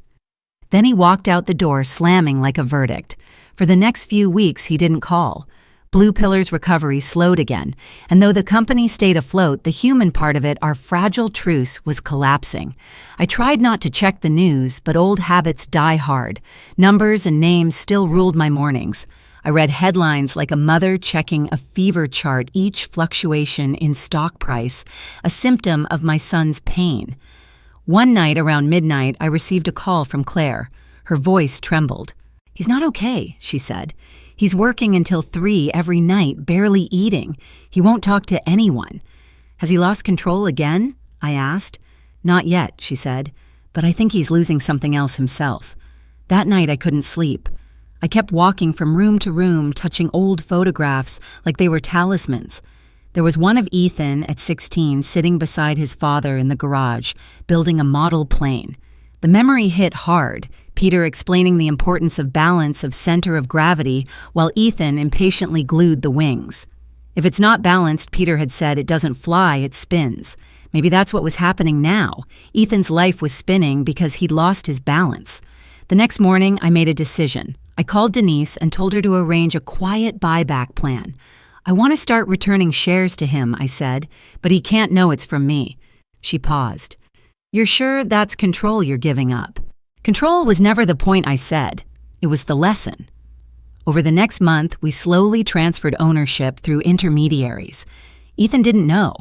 Then he walked out the door, slamming like a verdict. For the next few weeks, he didn't call. Blue Pillar's recovery slowed again, and though the company stayed afloat, the human part of it, our fragile truce, was collapsing. I tried not to check the news, but old habits die hard. Numbers and names still ruled my mornings. I read headlines like a mother checking a fever chart, each fluctuation in stock price, a symptom of my son's pain. One night around midnight, I received a call from Claire. Her voice trembled. "He's not okay," she said. "He's working until 3 every night, barely eating. He won't talk to anyone." "Has he lost control again?" I asked. "Not yet," she said, "but I think he's losing something else himself." That night I couldn't sleep. I kept walking from room to room, touching old photographs like they were talismans. There was one of Ethan at 16 sitting beside his father in the garage, building a model plane. The memory hit hard, Peter explaining the importance of balance of center of gravity while Ethan impatiently glued the wings. "If it's not balanced," Peter had said, "it doesn't fly, it spins." Maybe that's what was happening now. Ethan's life was spinning because he'd lost his balance. The next morning, I made a decision. I called Denise and told her to arrange a quiet buyback plan. "I want to start returning shares to him," I said, "but he can't know it's from me." She paused. "You're sure that's control you're giving up?" Control was never the point, I said. It was the lesson. Over the next month, we slowly transferred ownership through intermediaries. Ethan didn't know.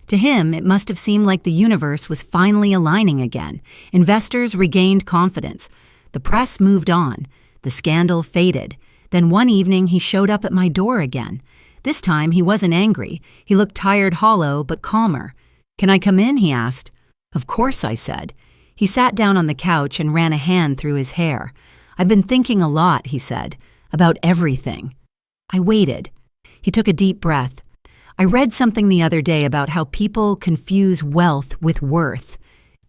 To him, it must have seemed like the universe was finally aligning again. Investors regained confidence. The press moved on. The scandal faded. Then one evening, he showed up at my door again. This time, he wasn't angry. He looked tired, hollow, but calmer. "Can I come in?" he asked. "Of course," I said. He sat down on the couch and ran a hand through his hair. "I've been thinking a lot," he said, "about everything." I waited. He took a deep breath. I read something the other day about how people confuse wealth with worth,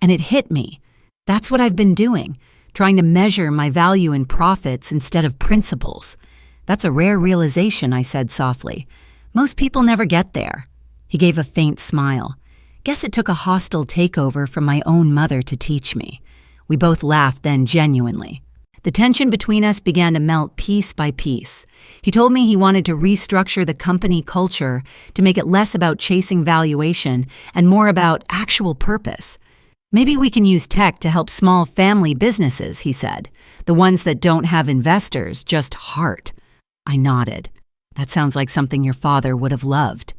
and it hit me. That's what I've been doing, trying to measure my value in profits instead of principles. That's a rare realization, I said softly. Most people never get there. He gave a faint smile. Guess it took a hostile takeover from my own mother to teach me. We both laughed then genuinely. The tension between us began to melt piece by piece. He told me he wanted to restructure the company culture to make it less about chasing valuation and more about actual purpose. Maybe we can use tech to help small family businesses, he said. The ones that don't have investors, just heart. I nodded. That sounds like something your father would have loved.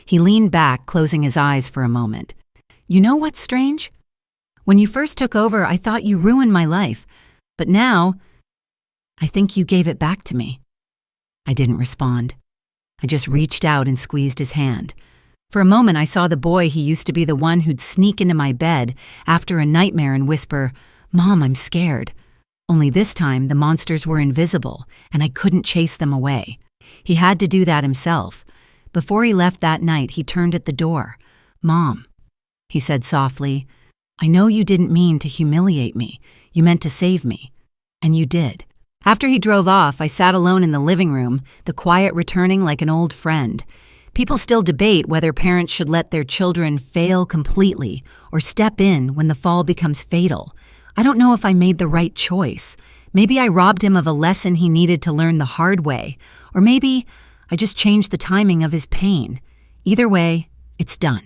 He leaned back, closing his eyes for a moment. You know what's strange? When you first took over, I thought you ruined my life. But now, I think you gave it back to me. I didn't respond. I just reached out and squeezed his hand. For a moment, I saw the boy he used to be, the one who'd sneak into my bed after a nightmare and whisper, "Mom, I'm scared." Only this time, the monsters were invisible, and I couldn't chase them away. He had to do that himself. Before he left that night, he turned at the door. "Mom," he said softly, "I know you didn't mean to humiliate me. You meant to save me. And you did." After he drove off, I sat alone in the living room, the quiet returning like an old friend. People still debate whether parents should let their children fail completely or step in when the fall becomes fatal. I don't know if I made the right choice. Maybe I robbed him of a lesson he needed to learn the hard way, or maybe I just changed the timing of his pain. Either way, it's done.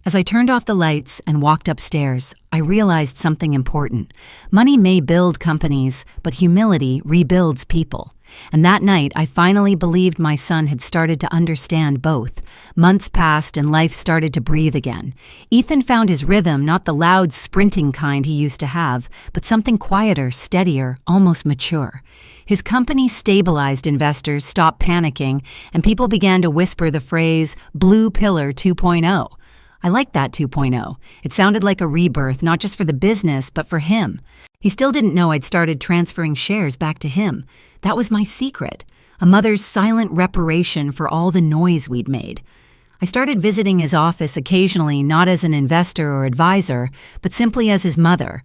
As I turned off the lights and walked upstairs, I realized something important. Money may build companies, but humility rebuilds people. And that night, I finally believed my son had started to understand both. Months passed and life started to breathe again. Ethan found his rhythm, not the loud, sprinting kind he used to have, but something quieter, steadier, almost mature. His company stabilized, investors stopped panicking, and people began to whisper the phrase, Blue Pillar 2.0. I liked that 2.0. It sounded like a rebirth, not just for the business, but for him. He still didn't know I'd started transferring shares back to him. That was my secret, a mother's silent reparation for all the noise we'd made. I started visiting his office occasionally, not as an investor or advisor, but simply as his mother.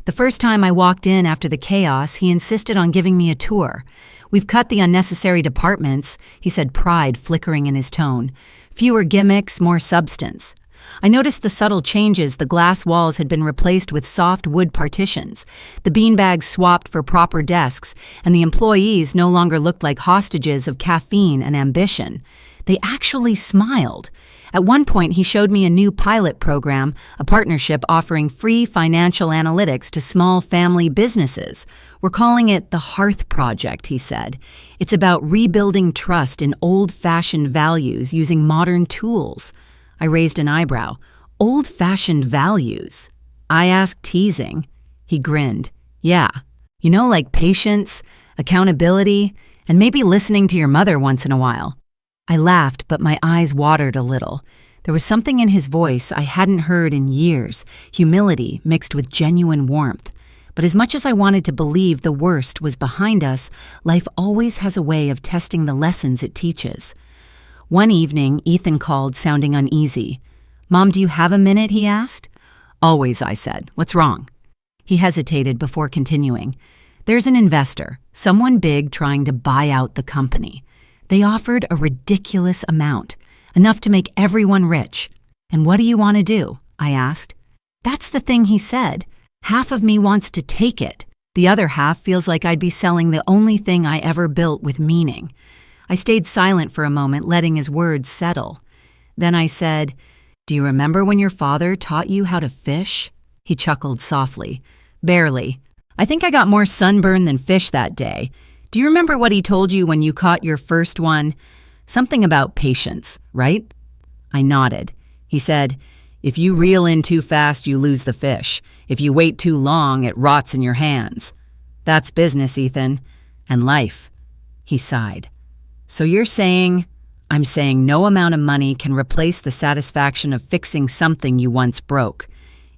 The first time I walked in after the chaos, he insisted on giving me a tour. "We've cut the unnecessary departments," he said, pride flickering in his tone. "Fewer gimmicks, more substance." I noticed the subtle changes. The glass walls had been replaced with soft wood partitions, the beanbags swapped for proper desks, and the employees no longer looked like hostages of caffeine and ambition. They actually smiled. At one point, he showed me a new pilot program, a partnership offering free financial analytics to small family businesses. "We're calling it the Hearth Project," he said. "It's about rebuilding trust in old-fashioned values using modern tools." I raised an eyebrow. "Old-fashioned values?" I asked, teasing. He grinned. "Yeah. You know, like patience, accountability, and maybe listening to your mother once in a while." I laughed, but my eyes watered a little. There was something in his voice I hadn't heard in years, humility mixed with genuine warmth. But as much as I wanted to believe the worst was behind us, life always has a way of testing the lessons it teaches. One evening, Ethan called, sounding uneasy. "Mom, do you have a minute?" he asked. "Always," I said. "What's wrong?" He hesitated before continuing. "There's an investor, someone big trying to buy out the company. They offered a ridiculous amount, enough to make everyone rich. And what do you want to do?" I asked. "That's the thing," he said. "Half of me wants to take it. The other half feels like I'd be selling the only thing I ever built with meaning." I stayed silent for a moment, letting his words settle. Then I said, "Do you remember when your father taught you how to fish?" He chuckled softly. "Barely. I think I got more sunburn than fish that day. Do you remember what he told you when you caught your first one? Something about patience, right?" I nodded. He said, "If you reel in too fast, you lose the fish. If you wait too long, it rots in your hands. That's business, Ethan. And life." He sighed. "So you're saying..." "I'm saying no amount of money can replace the satisfaction of fixing something you once broke.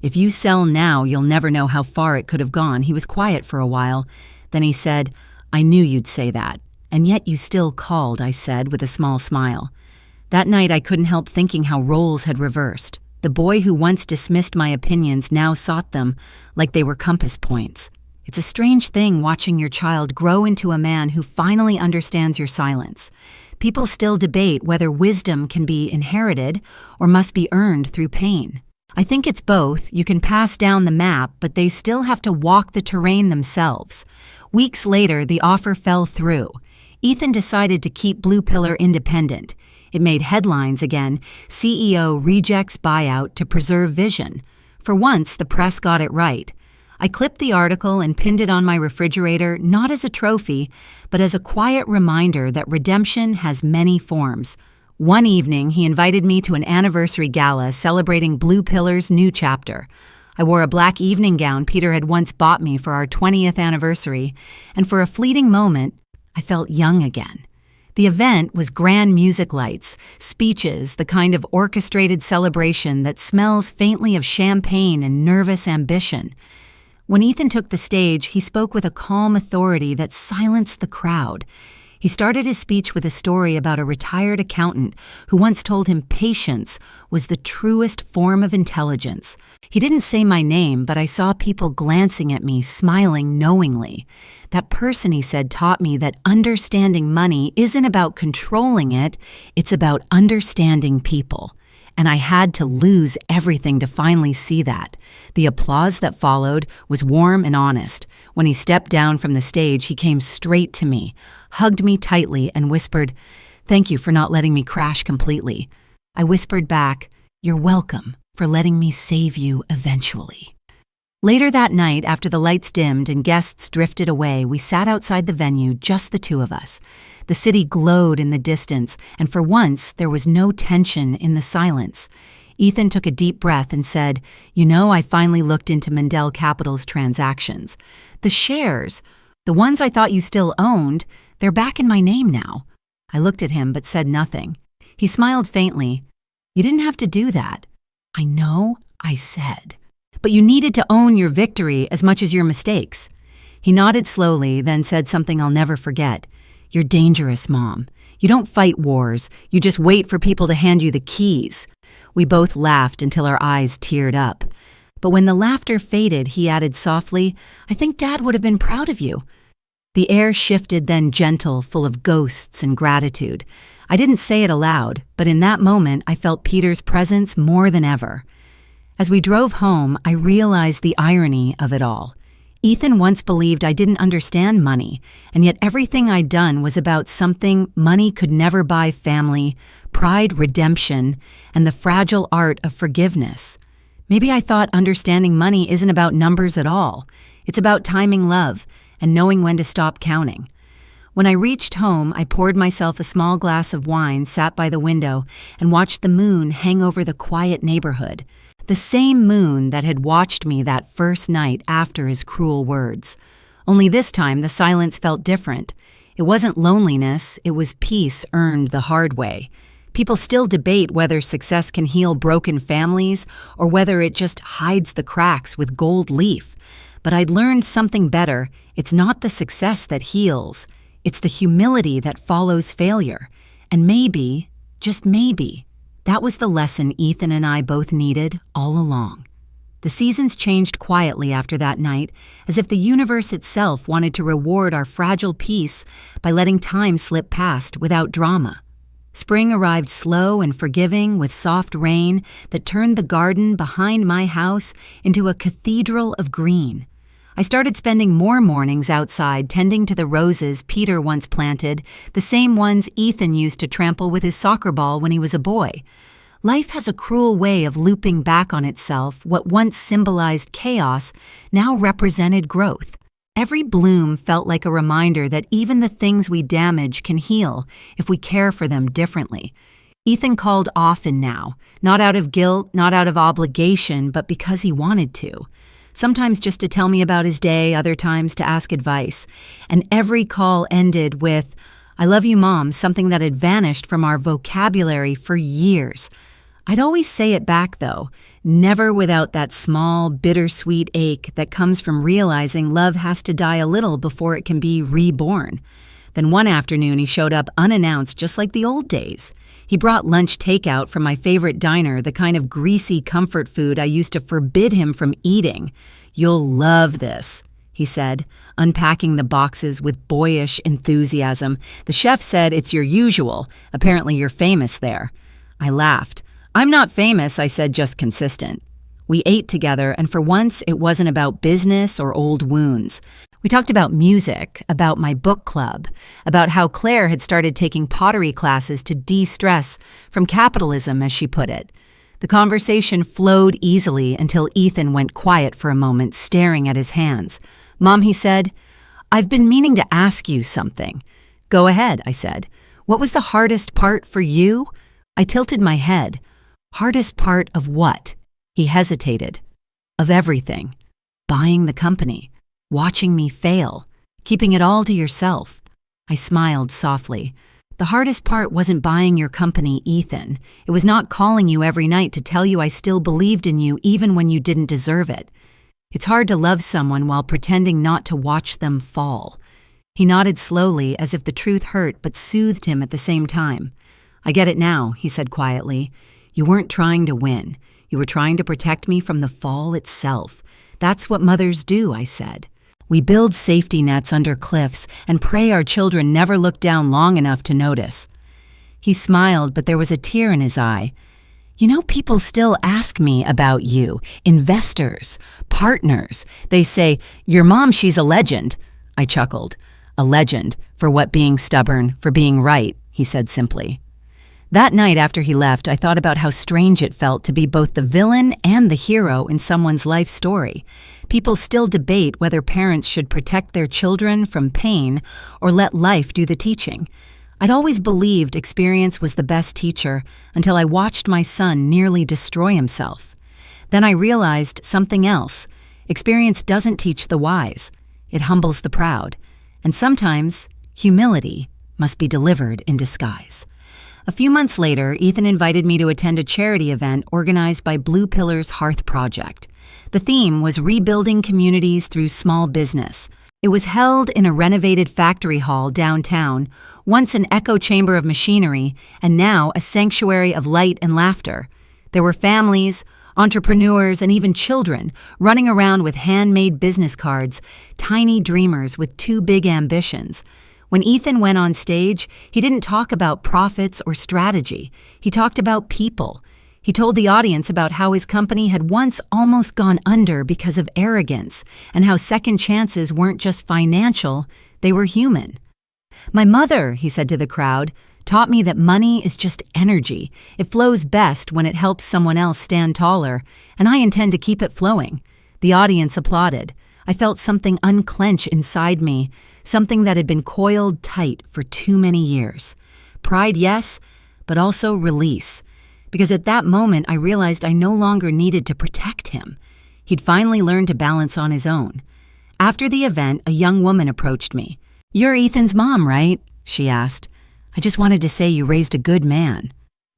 If you sell now, you'll never know how far it could have gone." He was quiet for a while. Then he said, "I knew you'd say that. And yet you still called," I said with a small smile. That night I couldn't help thinking how roles had reversed. The boy who once dismissed my opinions now sought them like they were compass points. It's a strange thing watching your child grow into a man who finally understands your silence. People still debate whether wisdom can be inherited or must be earned through pain. I think it's both. You can pass down the map, but they still have to walk the terrain themselves. Weeks later, the offer fell through. Ethan decided to keep Blue Pillar independent. It made headlines again. CEO rejects buyout to preserve vision. For once, the press got it right. I clipped the article and pinned it on my refrigerator, not as a trophy, but as a quiet reminder that redemption has many forms. One evening, he invited me to an anniversary gala celebrating Blue Pillar's new chapter. I wore a black evening gown Peter had once bought me for our 20th anniversary, and for a fleeting moment, I felt young again. The event was grand music lights, speeches, the kind of orchestrated celebration that smells faintly of champagne and nervous ambition. When Ethan took the stage, he spoke with a calm authority that silenced the crowd. He started his speech with a story about a retired accountant who once told him patience was the truest form of intelligence. He didn't say my name, but I saw people glancing at me, smiling knowingly. That person, he said, taught me that understanding money isn't about controlling it, it's about understanding people. And I had to lose everything to finally see that. The applause that followed was warm and honest. When he stepped down from the stage, he came straight to me, hugged me tightly, and whispered, "Thank you for not letting me crash completely." I whispered back, "You're welcome for letting me save you eventually." Later that night, after the lights dimmed and guests drifted away, we sat outside the venue, just the two of us. The city glowed in the distance, and for once, there was no tension in the silence. Ethan took a deep breath and said, "You know, I finally looked into Mandel Capital's transactions. The shares, the ones I thought you still owned, they're back in my name now." I looked at him but said nothing. He smiled faintly. "You didn't have to do that." "I know," I said. "But you needed to own your victory as much as your mistakes." He nodded slowly, then said something I'll never forget. "You're dangerous, Mom. You don't fight wars. You just wait for people to hand you the keys." We both laughed until our eyes teared up. But when the laughter faded, he added softly, "I think Dad would have been proud of you." The air shifted, then gentle, full of ghosts and gratitude. I didn't say it aloud, but in that moment I felt Peter's presence more than ever. As we drove home, I realized the irony of it all. Ethan once believed I didn't understand money, and yet everything I'd done was about something money could never buy: family, pride, redemption, and the fragile art of forgiveness. Maybe I thought understanding money isn't about numbers at all. It's about timing love and knowing when to stop counting. When I reached home, I poured myself a small glass of wine, sat by the window, and watched the moon hang over the quiet neighborhood. The same moon that had watched me that first night after his cruel words. Only this time the silence felt different. It wasn't loneliness, it was peace earned the hard way. People still debate whether success can heal broken families or whether it just hides the cracks with gold leaf. But I'd learned something better. It's not the success that heals. It's the humility that follows failure. And maybe, just maybe, that was the lesson Ethan and I both needed all along. The seasons changed quietly after that night, as if the universe itself wanted to reward our fragile peace by letting time slip past without drama. Spring arrived slow and forgiving, with soft rain that turned the garden behind my house into a cathedral of green. I started spending more mornings outside tending to the roses Peter once planted, the same ones Ethan used to trample with his soccer ball when he was a boy. Life has a cruel way of looping back on itself. What once symbolized chaos now represented growth. Every bloom felt like a reminder that even the things we damage can heal if we care for them differently. Ethan called often now, not out of guilt, not out of obligation, but because he wanted to. Sometimes just to tell me about his day, other times to ask advice. And every call ended with, "I love you, Mom," something that had vanished from our vocabulary for years. I'd always say it back, though, never without that small, bittersweet ache that comes from realizing love has to die a little before it can be reborn. Then one afternoon he showed up unannounced, just like the old days. He brought lunch takeout from my favorite diner, the kind of greasy comfort food I used to forbid him from eating. "You'll love this," he said, unpacking the boxes with boyish enthusiasm. "The chef said it's your usual. Apparently you're famous there." I laughed. "I'm not famous," I said, "just consistent." We ate together, and for once it wasn't about business or old wounds. We talked about music, about my book club, about how Claire had started taking pottery classes to de-stress from capitalism, as she put it. The conversation flowed easily until Ethan went quiet for a moment, staring at his hands. "Mom," he said, "I've been meaning to ask you something." "Go ahead," I said. "What was the hardest part for you?" I tilted my head. "Hardest part of what?" He hesitated. "Of everything. Buying the company. Watching me fail. Keeping it all to yourself." I smiled softly. "The hardest part wasn't buying your company, Ethan. It was not calling you every night to tell you I still believed in you even when you didn't deserve it. It's hard to love someone while pretending not to watch them fall." He nodded slowly, as if the truth hurt but soothed him at the same time. "I get it now," he said quietly. "You weren't trying to win. You were trying to protect me from the fall itself. That's what mothers do," I said. "We build safety nets under cliffs and pray our children never look down long enough to notice." He smiled, but there was a tear in his eye. "You know, people still ask me about you. Investors, partners. They say, 'Your mom, she's a legend.'" I chuckled. "A legend. For what? Being stubborn, for being right," he said simply. That night after he left, I thought about how strange it felt to be both the villain and the hero in someone's life story. People still debate whether parents should protect their children from pain or let life do the teaching. I'd always believed experience was the best teacher until I watched my son nearly destroy himself. Then I realized something else. Experience doesn't teach the wise. It humbles the proud. And sometimes humility must be delivered in disguise. A few months later, Ethan invited me to attend a charity event organized by Blue Pillar's Hearth Project. The theme was rebuilding communities through small business. It was held in a renovated factory hall downtown, once an echo chamber of machinery, and now a sanctuary of light and laughter. There were families, entrepreneurs, and even children running around with handmade business cards, tiny dreamers with too big ambitions. When Ethan went on stage, he didn't talk about profits or strategy. He talked about people. He told the audience about how his company had once almost gone under because of arrogance, and how second chances weren't just financial, they were human. "My mother," he said to the crowd, "taught me that money is just energy. It flows best when it helps someone else stand taller, and I intend to keep it flowing." The audience applauded. I felt something unclench inside me, something that had been coiled tight for too many years. Pride, yes, but also release. Because at that moment, I realized I no longer needed to protect him. He'd finally learned to balance on his own. After the event, a young woman approached me. "You're Ethan's mom, right?" she asked. "I just wanted to say you raised a good man."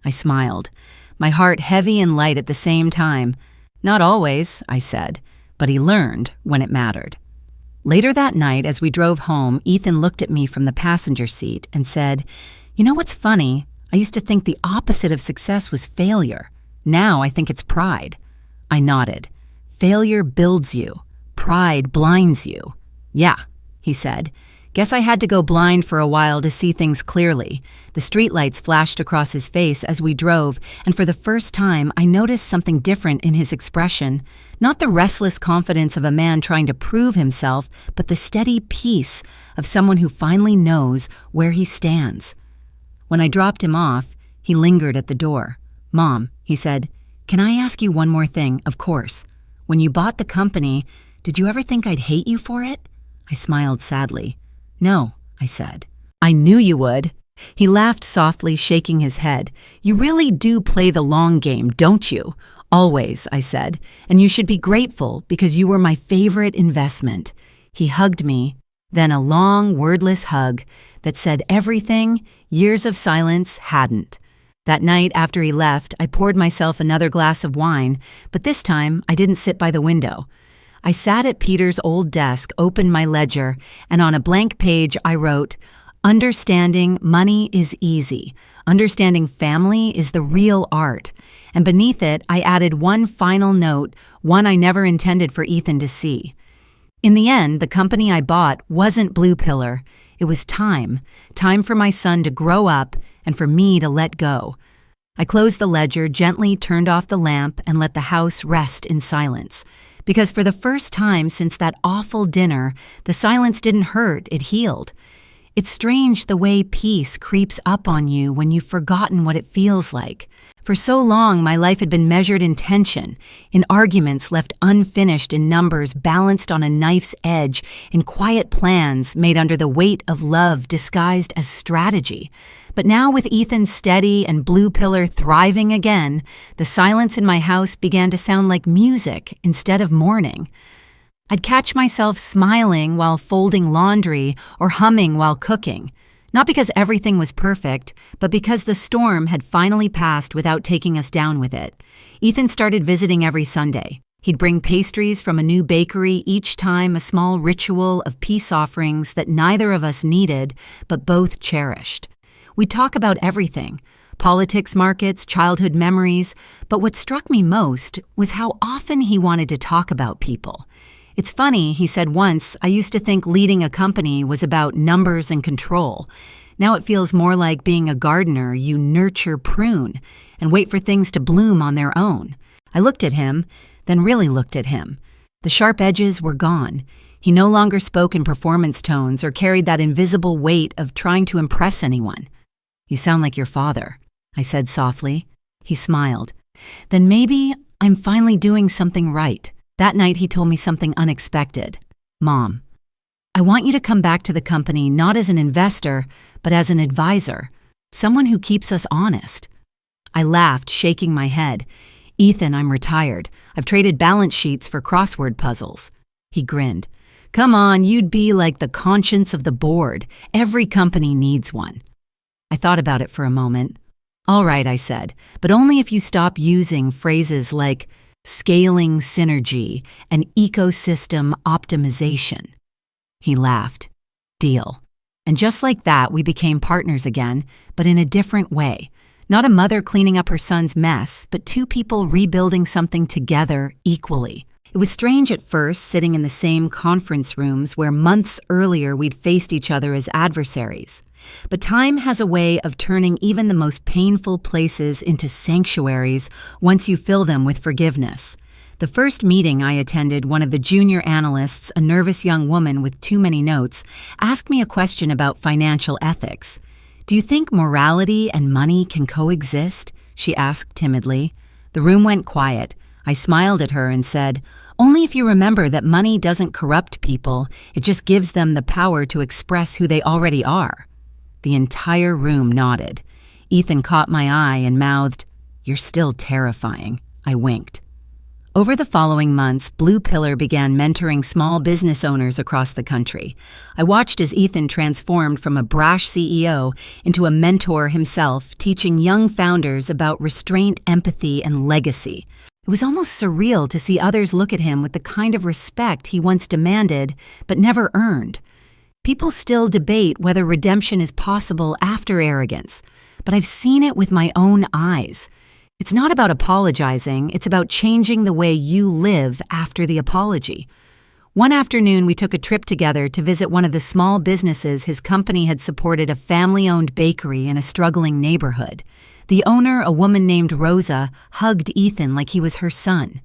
I smiled, my heart heavy and light at the same time. "Not always," I said, "but he learned when it mattered." Later that night, as we drove home, Ethan looked at me from the passenger seat and said, "You know what's funny? I used to think the opposite of success was failure. Now I think it's pride." I nodded. "Failure builds you. Pride blinds you." "Yeah," he said. "Guess I had to go blind for a while to see things clearly." The streetlights flashed across his face as we drove, and for the first time I noticed something different in his expression. Not the restless confidence of a man trying to prove himself, but the steady peace of someone who finally knows where he stands. When I dropped him off, he lingered at the door. "Mom," he said, "can I ask you one more thing?" "Of course. When you bought the company, did you ever think I'd hate you for it?" I smiled sadly. "No," I said. "I knew you would." He laughed softly, shaking his head. "You really do play the long game, don't you?" "Always," I said, "and you should be grateful because you were my favorite investment." He hugged me, then a long, wordless hug that said everything years of silence hadn't. That night after he left, I poured myself another glass of wine, but this time I didn't sit by the window. I sat at Peter's old desk, opened my ledger, and on a blank page I wrote, Understanding money is easy. Understanding family is the real art. And beneath it, I added one final note, one I never intended for Ethan to see. In the end, the company I bought wasn't Blue Pillar. It was time. Time for my son to grow up and for me to let go. I closed the ledger, gently turned off the lamp, and let the house rest in silence. Because for the first time since that awful dinner, the silence didn't hurt, it healed. It's strange the way peace creeps up on you when you've forgotten what it feels like. For so long, my life had been measured in tension, in arguments left unfinished, in numbers balanced on a knife's edge, in quiet plans made under the weight of love disguised as strategy. But now with Ethan steady and Blue Pillar thriving again, the silence in my house began to sound like music instead of mourning. I'd catch myself smiling while folding laundry or humming while cooking. Not because everything was perfect, but because the storm had finally passed without taking us down with it. Ethan started visiting every Sunday. He'd bring pastries from a new bakery, each time a small ritual of peace offerings that neither of us needed, but both cherished. We'd talk about everything: politics, markets, childhood memories, but what struck me most was how often he wanted to talk about people. It's funny, he said once, I used to think leading a company was about numbers and control. Now it feels more like being a gardener. You nurture, prune, and wait for things to bloom on their own. I looked at him, then really looked at him. The sharp edges were gone. He no longer spoke in performance tones or carried that invisible weight of trying to impress anyone. You sound like your father, I said softly. He smiled. Then maybe I'm finally doing something right. That night he told me something unexpected. Mom, I want you to come back to the company not as an investor, but as an advisor, someone who keeps us honest. I laughed, shaking my head. Ethan, I'm retired. I've traded balance sheets for crossword puzzles. He grinned. Come on, you'd be like the conscience of the board. Every company needs one. I thought about it for a moment. All right, I said, but only if you stop using phrases like scaling synergy and ecosystem optimization. He laughed. Deal. And just like that, we became partners again, but in a different way. Not a mother cleaning up her son's mess, but two people rebuilding something together equally. It was strange at first, sitting in the same conference rooms where months earlier we'd faced each other as adversaries. But time has a way of turning even the most painful places into sanctuaries once you fill them with forgiveness. The first meeting I attended, one of the junior analysts, a nervous young woman with too many notes, asked me a question about financial ethics. Do you think morality and money can coexist? She asked timidly. The room went quiet. I smiled at her and said, only if you remember that money doesn't corrupt people, it just gives them the power to express who they already are. The entire room nodded. Ethan caught my eye and mouthed, You're still terrifying. I winked. Over the following months, Blue Pillar began mentoring small business owners across the country. I watched as Ethan transformed from a brash CEO into a mentor himself, teaching young founders about restraint, empathy, and legacy. It was almost surreal to see others look at him with the kind of respect he once demanded but never earned. People still debate whether redemption is possible after arrogance, but I've seen it with my own eyes. It's not about apologizing, it's about changing the way you live after the apology. One afternoon, we took a trip together to visit one of the small businesses his company had supported, a family-owned bakery in a struggling neighborhood. The owner, a woman named Rosa, hugged Ethan like he was her son.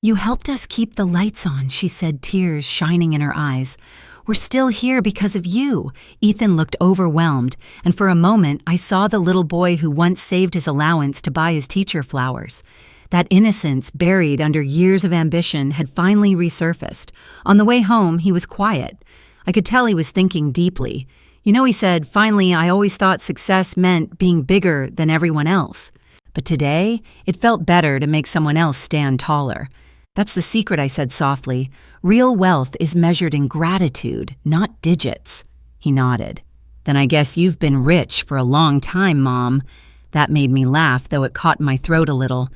You helped us keep the lights on, she said, tears shining in her eyes. We're still here because of you. Ethan looked overwhelmed, and for a moment I saw the little boy who once saved his allowance to buy his teacher flowers. That innocence, buried under years of ambition, had finally resurfaced. On the way home, he was quiet. I could tell he was thinking deeply. You know, he said, finally, I always thought success meant being bigger than everyone else. But today, it felt better to make someone else stand taller. That's the secret, I said softly. Real wealth is measured in gratitude, not digits. He nodded. Then I guess you've been rich for a long time, Mom. That made me laugh, though it caught in my throat a little.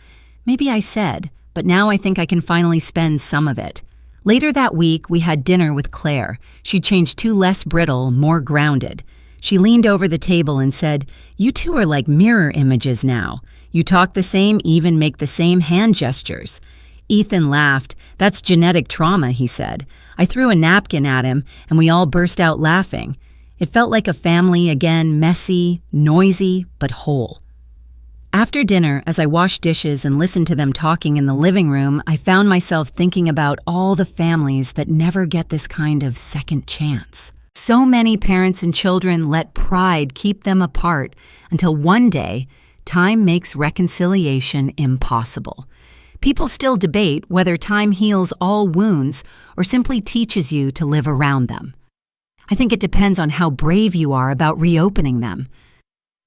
Maybe I said, but now I think I can finally spend some of it. Later that week, we had dinner with Claire. She changed to less brittle, more grounded. She leaned over the table and said, "You two are like mirror images now. You talk the same, even make the same hand gestures." Ethan laughed. "That's genetic trauma," he said. I threw a napkin at him, and we all burst out laughing. It felt like a family again, messy, noisy, but whole. After dinner, as I washed dishes and listened to them talking in the living room, I found myself thinking about all the families that never get this kind of second chance. So many parents and children let pride keep them apart until one day, time makes reconciliation impossible. People still debate whether time heals all wounds or simply teaches you to live around them. I think it depends on how brave you are about reopening them.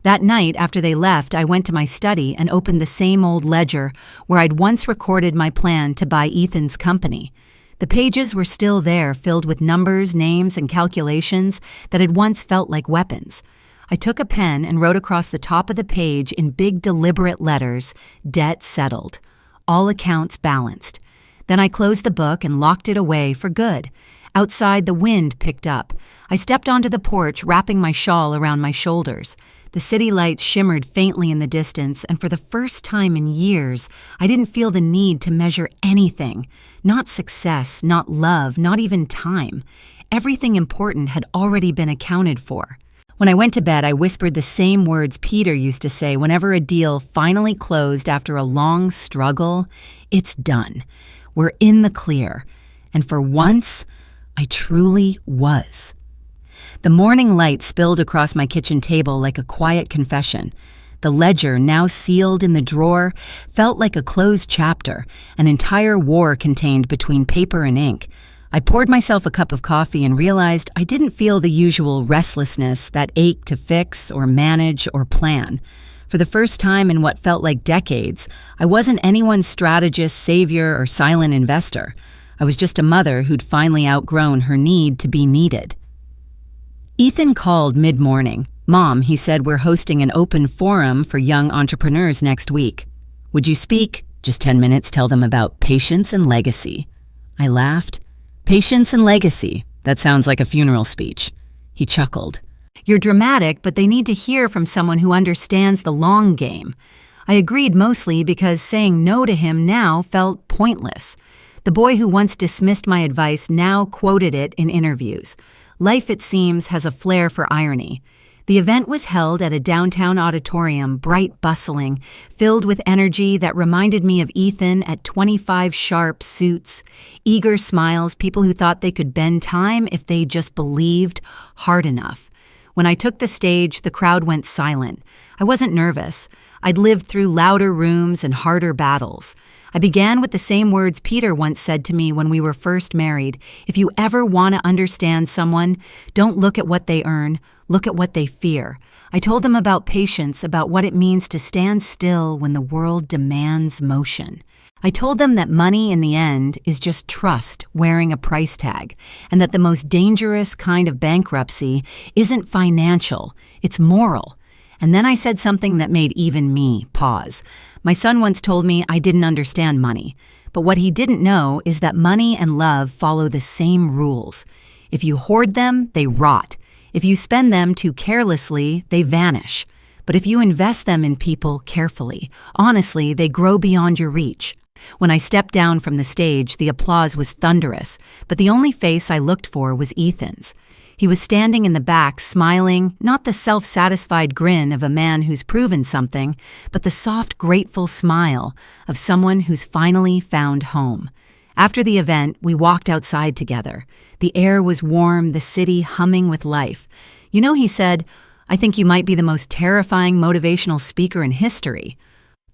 That night, after they left, I went to my study and opened the same old ledger where I'd once recorded my plan to buy Ethan's company. The pages were still there, filled with numbers, names, and calculations that had once felt like weapons. I took a pen and wrote across the top of the page in big, deliberate letters, "Debt settled. All accounts balanced." Then I closed the book and locked it away for good. Outside, the wind picked up. I stepped onto the porch, wrapping my shawl around my shoulders. The city lights shimmered faintly in the distance, and for the first time in years, I didn't feel the need to measure anything. Not success, not love, not even time. Everything important had already been accounted for. When I went to bed, I whispered the same words Peter used to say whenever a deal finally closed after a long struggle. "It's done. We're in the clear." And for once, I truly was. The morning light spilled across my kitchen table like a quiet confession. The ledger, now sealed in the drawer, felt like a closed chapter, an entire war contained between paper and ink. I poured myself a cup of coffee and realized I didn't feel the usual restlessness, that ache to fix or manage or plan. For the first time in what felt like decades, I wasn't anyone's strategist, savior, or silent investor. I was just a mother who'd finally outgrown her need to be needed. Ethan called mid-morning. "Mom," he said, "we're hosting an open forum for young entrepreneurs next week. Would you speak? Just 10 minutes, tell them about patience and legacy." I laughed. "Patience and legacy. That sounds like a funeral speech." He chuckled. "You're dramatic, but they need to hear from someone who understands the long game." I agreed mostly because saying no to him now felt pointless. The boy who once dismissed my advice now quoted it in interviews. Life, it seems, has a flair for irony. The event was held at a downtown auditorium, bright, bustling, filled with energy that reminded me of Ethan at 25 sharp suits, eager smiles, people who thought they could bend time if they just believed hard enough. When I took the stage, the crowd went silent. I wasn't nervous. I'd lived through louder rooms and harder battles. I began with the same words Peter once said to me when we were first married. "If you ever want to understand someone, don't look at what they earn, look at what they fear." I told them about patience, about what it means to stand still when the world demands motion. I told them that money in the end is just trust wearing a price tag, and that the most dangerous kind of bankruptcy isn't financial, it's moral. And then I said something that made even me pause. My son once told me I didn't understand money, but what he didn't know is that money and love follow the same rules. If you hoard them, they rot. If you spend them too carelessly, they vanish. But if you invest them in people carefully, honestly, they grow beyond your reach. When I stepped down from the stage, the applause was thunderous, but the only face I looked for was Ethan's. He was standing in the back, smiling, not the self-satisfied grin of a man who's proven something, but the soft, grateful smile of someone who's finally found home. After the event, we walked outside together. The air was warm, the city humming with life. "You know," he said, "I think you might be the most terrifying motivational speaker in history."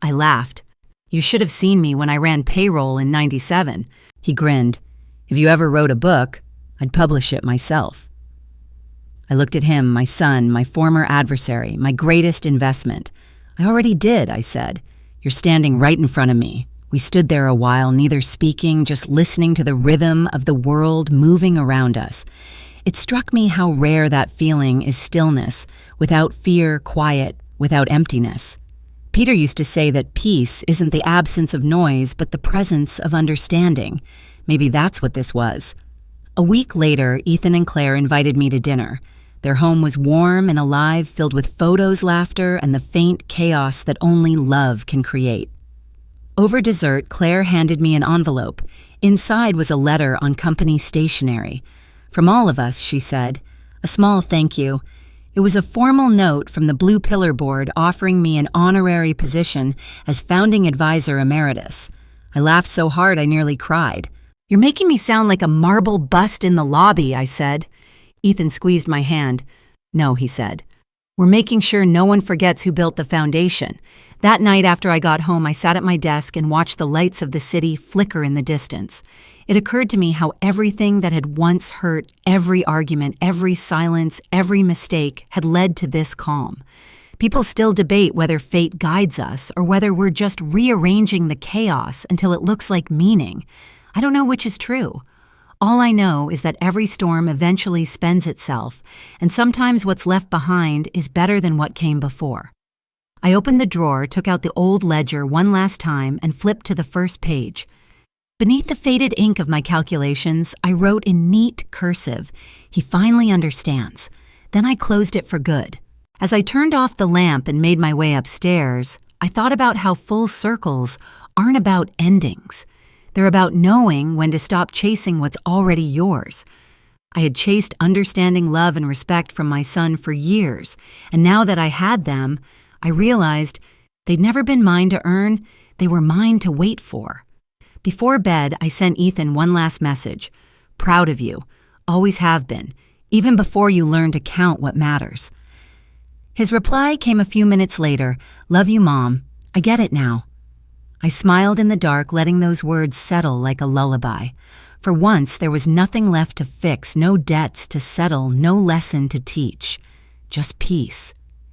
I laughed. "You should have seen me when I ran payroll in '97. He grinned. "If you ever wrote a book, I'd publish it myself." I looked at him, my son, my former adversary, my greatest investment. "I already did," I said. "You're standing right in front of me." We stood there a while, neither speaking, just listening to the rhythm of the world moving around us. It struck me how rare that feeling is stillness, without fear, quiet, without emptiness. Peter used to say that peace isn't the absence of noise, but the presence of understanding. Maybe that's what this was. A week later, Ethan and Claire invited me to dinner. Their home was warm and alive, filled with photos, laughter, and the faint chaos that only love can create. Over dessert, Claire handed me an envelope. Inside was a letter on company stationery. "From all of us," she said. "A small thank you." It was a formal note from the Blue Pillar Board offering me an honorary position as founding advisor emeritus. I laughed so hard I nearly cried. "You're making me sound like a marble bust in the lobby," I said. Ethan squeezed my hand. "No," he said. "We're making sure no one forgets who built the foundation." That night after I got home, I sat at my desk and watched the lights of the city flicker in the distance. It occurred to me how everything that had once hurt, every argument, every silence, every mistake, had led to this calm. People still debate whether fate guides us or whether we're just rearranging the chaos until it looks like meaning. I don't know which is true. All I know is that every storm eventually spends itself, and sometimes what's left behind is better than what came before. I opened the drawer, took out the old ledger one last time, and flipped to the first page. Beneath the faded ink of my calculations, I wrote in neat cursive, "He finally understands." Then I closed it for good. As I turned off the lamp and made my way upstairs, I thought about how full circles aren't about endings. They're about knowing when to stop chasing what's already yours. I had chased understanding love and respect from my son for years, and now that I had them, I realized they'd never been mine to earn, they were mine to wait for. Before bed, I sent Ethan one last message. "Proud of you. Always have been, even before you learned to count what matters." His reply came a few minutes later. "Love you, Mom. I get it now." I smiled in the dark, letting those words settle like a lullaby. For once, there was nothing left to fix, no debts to settle, no lesson to teach. Just peace.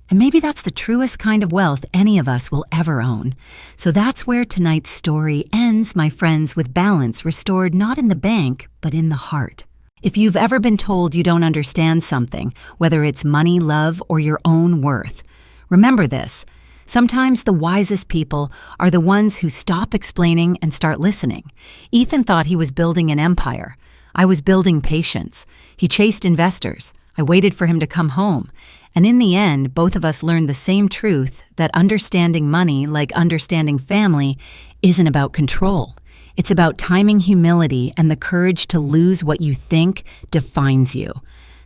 And maybe that's the truest kind of wealth any of us will ever own. So that's where tonight's story ends, my friends, with balance restored not in the bank, but in the heart. If you've ever been told you don't understand something, whether it's money, love, or your own worth, remember this. Sometimes the wisest people are the ones who stop explaining and start listening. Ethan thought he was building an empire. I was building patience. He chased investors. I waited for him to come home. And in the end, both of us learned the same truth, that understanding money, like understanding family, isn't about control. It's about timing, humility, and the courage to lose what you think defines you.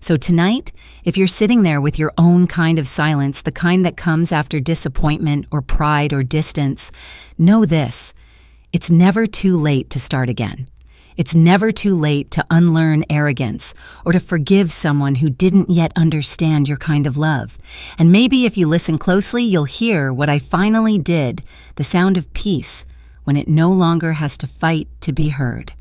So tonight, if you're sitting there with your own kind of silence, the kind that comes after disappointment or pride or distance, know this: it's never too late to start again. It's never too late to unlearn arrogance or to forgive someone who didn't yet understand your kind of love. And maybe if you listen closely, you'll hear what I finally did, the sound of peace, when it no longer has to fight to be heard.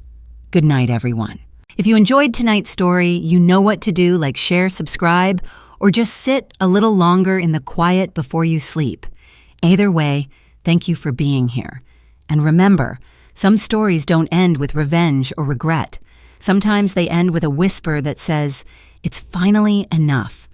Good night, everyone. If you enjoyed tonight's story, you know what to do, like share, subscribe, or just sit a little longer in the quiet before you sleep. Either way, thank you for being here. And remember, some stories don't end with revenge or regret. Sometimes they end with a whisper that says, "It's finally enough."